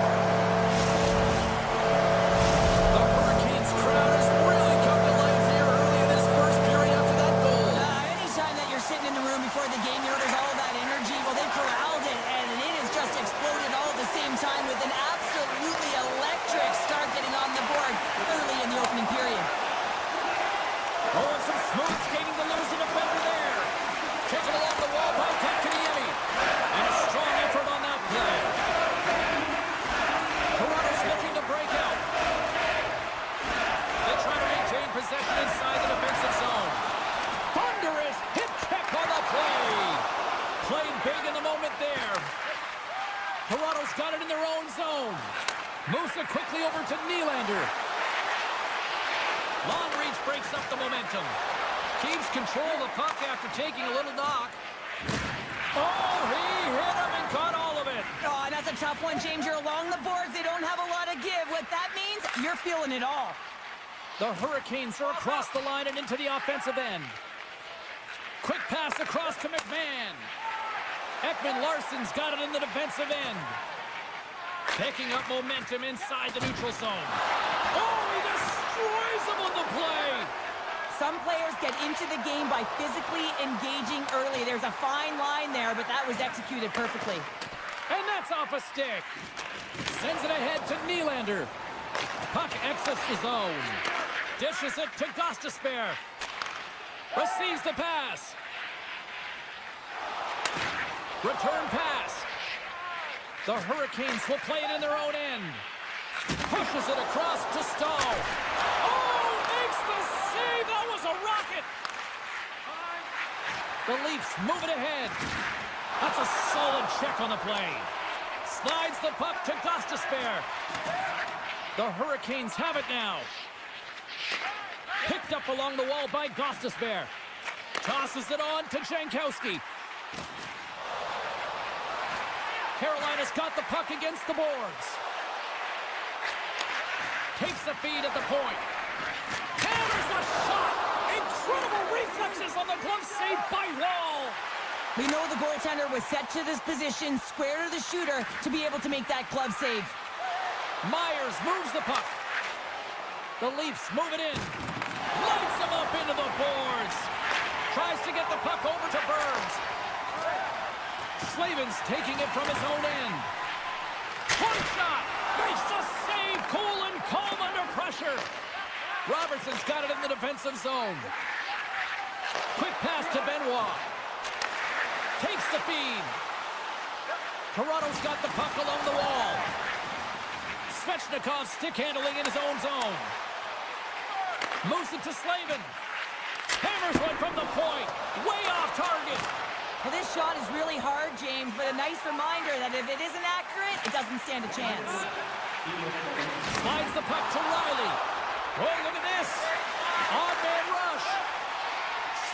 The Hurricanes crowd has really come to life here early in this first period after that goal. Anytime that you're sitting in the room before the game, you know there's all that energy. Well, they corralled it, and it has just exploded all at the same time with an absolutely electric start getting on the board early in the opening period. Oh, and some smooth skating to lose the defender there. Taken along the wall by Kotkaniemi. And a strong effort on that play. Toronto's looking to break out. They try to maintain possession inside the defensive zone. Thunderous hip check on the play. Played big in the moment there. Toronto's got it in their own zone. Moves it quickly over to Nylander. Long reach breaks up the momentum. Keeps control of the puck after taking a little knock. Oh, he hit him and caught all of it. Oh, and that's a tough one, James. You're along the boards. They don't have a lot of give. What that means, you're feeling it all. The Hurricanes are across the line and into the offensive end. Quick pass across to McMahon. Ekman-Larsson's got it in the defensive end. Picking up momentum inside the neutral zone. Oh, he destroys him on the play. Some players get into the game by physically engaging early. There's a fine line there, but that was executed perfectly. And that's off a stick. Sends it ahead to Nylander. Puck exits the zone. Dishes it to Gostisbehere. Receives the pass. Return pass. The Hurricanes will play it in their own end. Pushes it across to Stahl. Oh, makes the save. That was a rocket. The Leafs move it ahead. That's a solid check on the play. Slides the puck to Gostisbehere. The Hurricanes have it now. Picked up along the wall by Gostisbehere. Tosses it on to Jankowski. Carolina's got the puck against the boards. Takes the feed at the point. Hammers a shot! Incredible reflexes on the glove save by Wall. We know the goaltender was set to this position, square to the shooter, to be able to make that glove save. Myers moves the puck. The Leafs move it in. Lights him up into the boards. Tries to get the puck over to Burns. Slavin's taking it from his own end. Point shot! Makes the save! Cool and calm under pressure. Robertson's got it in the defensive zone. Quick pass to Benoit. Takes the feed. Toronto's got the puck along the wall. Svechnikov stick handling in his own zone. Moves it to Slavin. Hammers one from the point. Way off target. Well, this shot is really hard, James, but a nice reminder that if it isn't accurate, it doesn't stand a chance. Slides the puck to Riley. Oh, look at this. Odd man rush.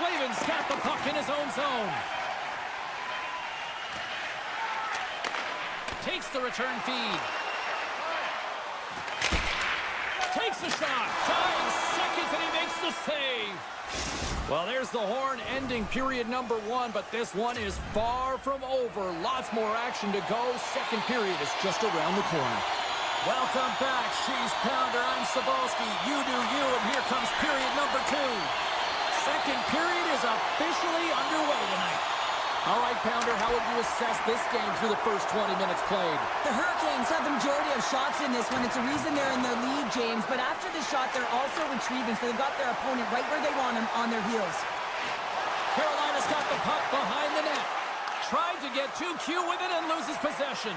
Slavin's got the puck in his own zone. Takes the return feed. Takes the shot. 5 seconds and he makes the save. Well, there's the horn ending period number 1, but this one is far from over. Lots more action to go. Second period is just around the corner. Welcome back, She's Pounder. I'm Sabalski. You do you, and here comes period number 2. Second period is officially underway tonight. All right, Pounder, how would you assess this game through the first 20 minutes played? The Hurricanes have the majority of shots in this one. It's a reason they're in the lead, James. But after the shot, they're also retrieving, so they've got their opponent right where they want him, on their heels. Carolina's got the puck behind the net. Tried to get too cute with it and loses possession.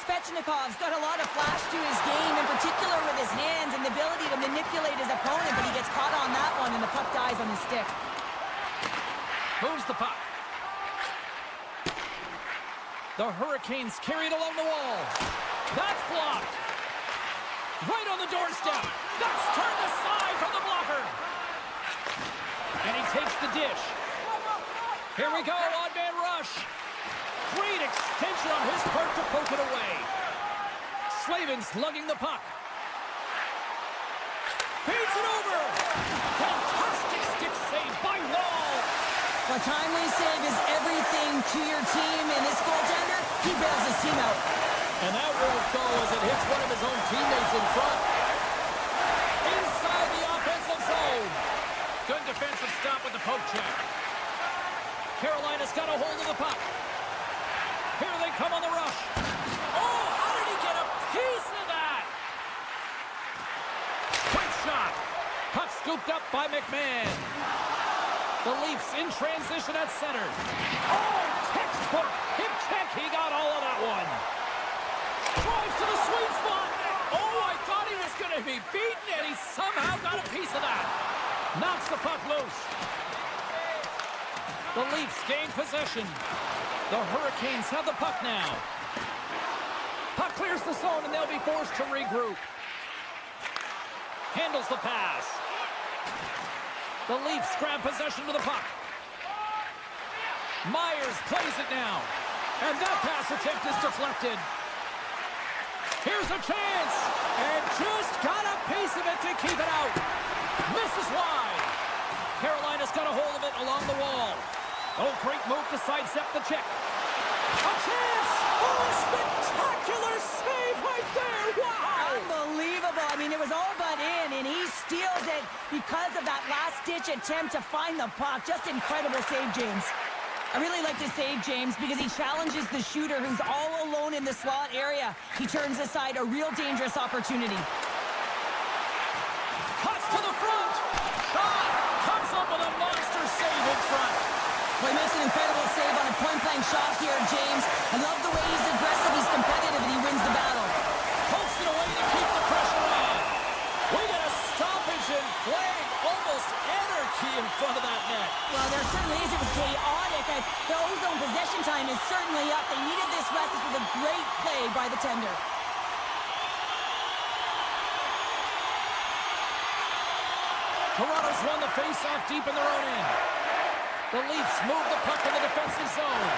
Svechnikov's got a lot of flash to his game, in particular with his hands and the ability to manipulate his opponent, but he gets caught on that one and the puck dies on his stick. Moves the puck. The Hurricanes carried along the wall. That's blocked. Right on the doorstep. That's turned aside from the blocker. And he takes the dish. Here we go, odd-man rush. Great extension on his part to poke it away. Slavin's lugging the puck. Feeds it over. Fantastic stick save by Wall. A timely save is everything to your team, and this goaltender, he bails his team out. And that won't go as it hits one of his own teammates in front. Inside the offensive zone. Good defensive stop with the poke check. Carolina's got a hold of the puck. Here they come on the rush. Oh, how did he get a piece of that? Quick shot. Puck scooped up by McMahon. The Leafs in transition at center. Oh, textbook hip check. He got all of that one. Drives to the sweet spot. Oh, I thought he was going to be beaten, and he somehow got a piece of that. Knocks the puck loose. The Leafs gain possession. The Hurricanes have the puck now. Puck clears the zone, and they'll be forced to regroup. Handles the pass. The Leafs grab possession of the puck. Myers plays it now. And that pass attempt is deflected. Here's a chance. And just got a piece of it to keep it out. Misses wide. Carolina's got a hold of it along the wall. Oh, great move to sidestep the check. A chance! Oh, a spectacular save right there! Wow! Unbelievable. I mean, it was all but in, and he steals it because of that last-ditch attempt to find the puck. Just incredible save, James. I really like this save, James, because he challenges the shooter who's all alone in the slot area. He turns aside a real dangerous opportunity. Cuts to the front. Shot. Comes up with a monster save in front. Well, he makes an incredible save on a point-blank shot here, James. I love the way he's aggressive, he's competitive, and he wins the battle. Pokes it away to keep the pressure on. We get a stoppage and playing almost anarchy in front of that net. Well, there certainly is. It was chaotic. As the ozone possession time is certainly up. They needed this rest. This was a great play by the tender. Toronto's won the face-off deep in their own end. The Leafs move the puck in the defensive zone.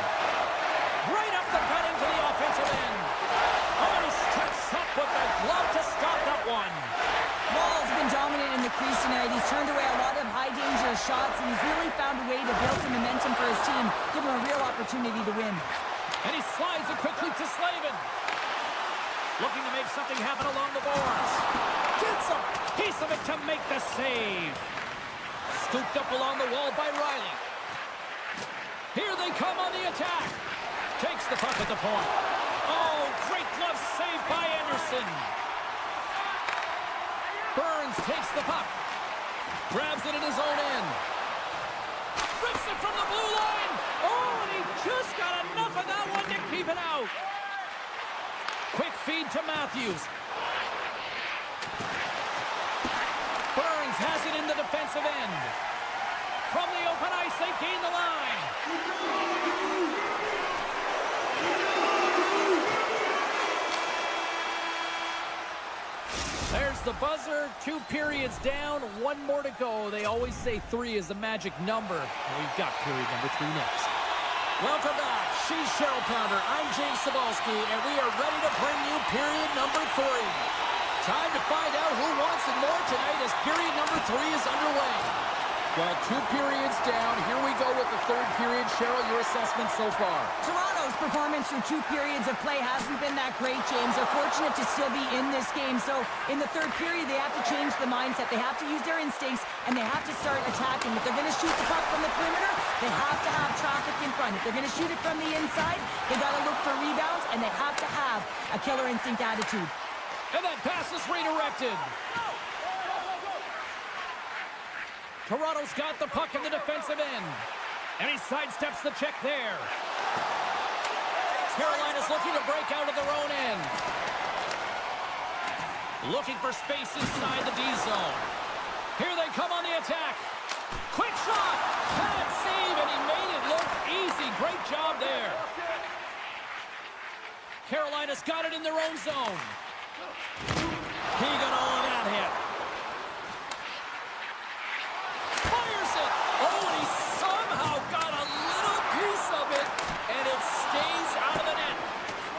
Right up the gut into the offensive end. Oh, and he steps up with the glove to stop that one. Wall's been dominant in the crease tonight. He's turned away a lot of high-danger shots, and he's really found a way to build some momentum for his team, give him a real opportunity to win. And he slides it quickly to Slavin. Looking to make something happen along the boards. Gets a piece of it to make the save. Scooped up along the wall by Riley. Here they come on the attack. Takes the puck at the point. Oh, great glove save by Anderson. Burns takes the puck. Grabs it in his own end. Rips it from the blue line. Oh, and he just got enough of that one to keep it out. Quick feed to Matthews. Burns has it in the defensive end. From the open ice, they gain the line. There's the buzzer. 2 periods down, 1 more to go. They always say 3 is the magic number. We've got period number 3 next. Welcome back. She's Cheryl Pounder. I'm James Cebulski, and we are ready to bring you period number 3. Time to find out who wants it more tonight as period number 3 is underway. Well, 2 periods down. Here we go with the 3rd period. Cheryl, your assessment so far? Toronto's performance through 2 periods of play hasn't been that great, James. They're fortunate to still be in this game. So in the 3rd period, they have to change the mindset. They have to use their instincts, and they have to start attacking. If they're going to shoot the puck from the perimeter, they have to have traffic in front. If they're going to shoot it from the inside, they got to look for rebounds, and they have to have a killer instinct attitude. And that pass is redirected. Toronto's got the puck in the defensive end. And he sidesteps the check there. Carolina's looking to break out of their own end. Looking for space inside the D zone. Here they come on the attack. Quick shot. Bad save, and he made it look easy. Great job there. Carolina's got it in their own zone. He got all of that hit. Fires it. Oh, and he somehow got a little piece of it, and it stays out of the net.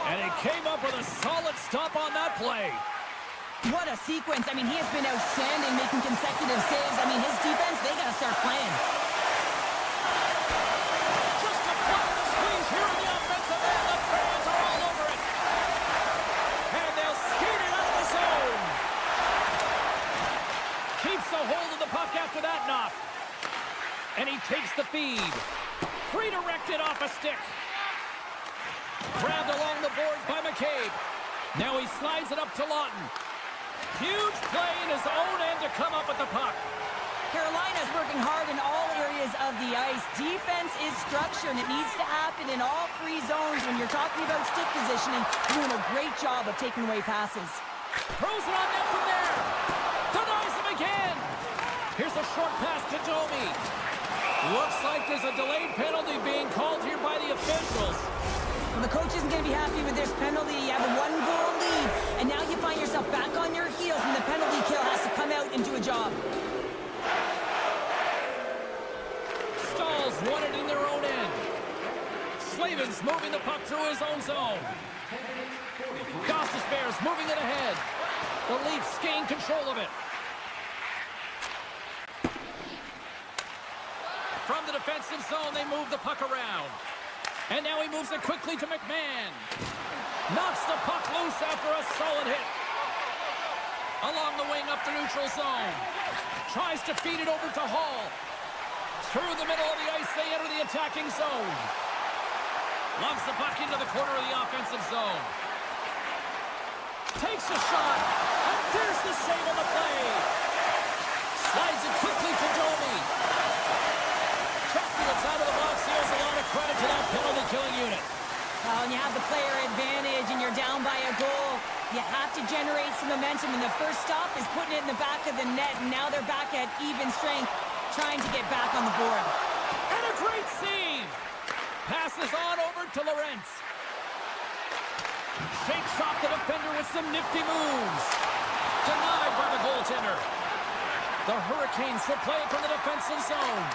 And he came up with a solid stop on that play. What a sequence. I mean, he has been outstanding making consecutive saves. I mean, his defense, they got to start playing. Just a play the squeeze here in the offensive end. The fans are all over it. And they'll skate it out of the zone. Keeps the hold of the puck after that knock. And he takes the feed. Redirected off a stick. Grabbed along the boards by Majkel. Now he slides it up to Lawton. Huge play in his own end to come up with the puck. Carolina's working hard in all areas of the ice. Defense is structure, and it needs to happen in all three zones. When you're talking about stick positioning, doing a great job of taking away passes. Throws it on net from there. Denies him again. Here's a short pass to Domi. Looks like there's a delayed penalty being called here by the officials. Well, the coach isn't going to be happy with this penalty. You have a one-goal lead, and now you find yourself back on your heels, and the penalty kill has to come out and do a job. Stalls won it in their own end. Slavin's moving the puck through his own zone. Gostis Bears moving it ahead. The Leafs gain control of it. From the defensive zone, they move the puck around. And now he moves it quickly to McMahon. Knocks the puck loose after a solid hit. Along the wing up the neutral zone. Tries to feed it over to Hall. Through the middle of the ice, they enter the attacking zone. Loves the puck into the corner of the offensive zone. Takes a shot. And there's the save on the play. Slides it quickly to Domi. Chatfield's out of the box. He has a lot of credit to that penalty-killing unit. Well, when you have the player advantage and you're down by a goal, you have to generate some momentum, and the first stop is putting it in the back of the net, and now they're back at even strength, trying to get back on the board. And a great save! Passes on over to Lorentz. Shakes off the defender with some nifty moves. Denied by the goaltender. The Hurricanes will play it from the defensive zone.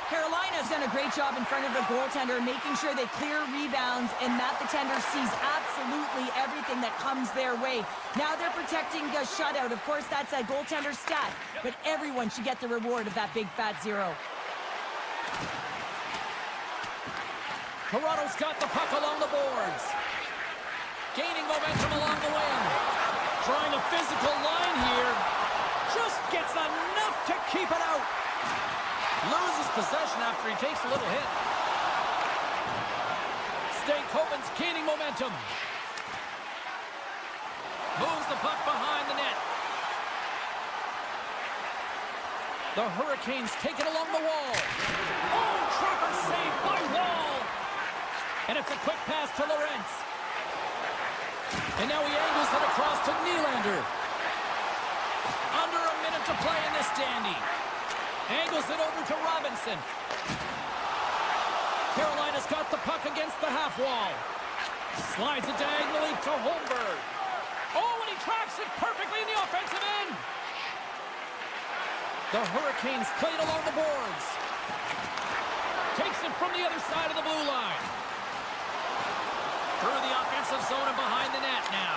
Carolina's done a great job in front of the goaltender, making sure they clear rebounds and that the tender sees absolutely everything that comes their way. Now they're protecting the shutout. Of course, that's a goaltender stat, but everyone should get the reward of that big fat zero. Toronto's got the puck along the boards. Gaining momentum along the wing. Trying a physical line here. Just gets enough to keep it out. Loses possession after he takes a little hit. Stankoven's gaining momentum. Moves the puck behind the net. The Hurricanes take it along the wall. Oh, trapper saved by Wall. And it's a quick pass to Lorentz. And now he angles it across to Nylander. Under a minute to play in this dandy. Angles it over to Robinson. Carolina's got the puck against the half wall. Slides it diagonally to Holmberg. Oh, and he tracks it perfectly in the offensive end. The Hurricanes played along the boards. Takes it from the other side of the blue line. Through the offensive zone and behind the net now.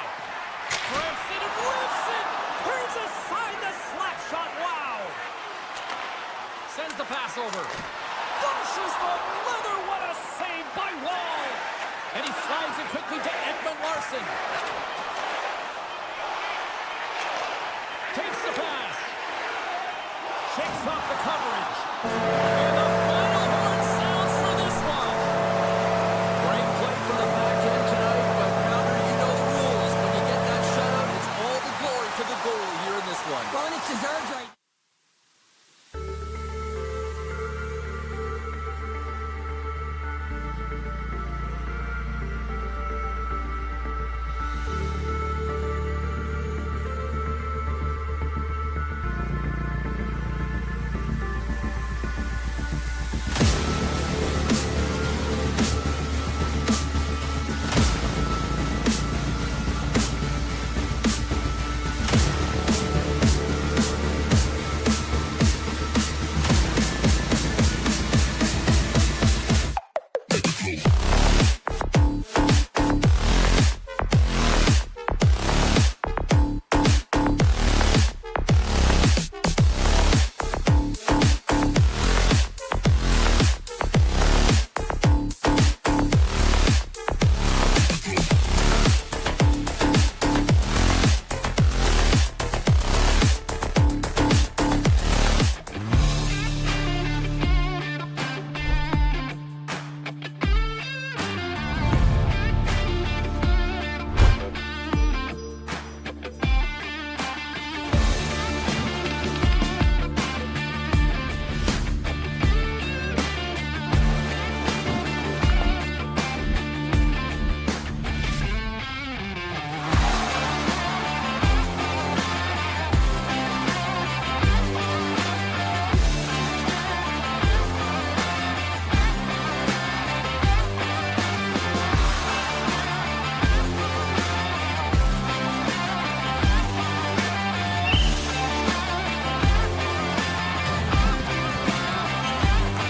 Grips it and whips it. Turns aside the slap shot. Wow. Sends the pass over. Flushes the leather. What a save by Wall. And he slides it quickly to Edmund Larson. Takes the pass. Shakes off the coverage.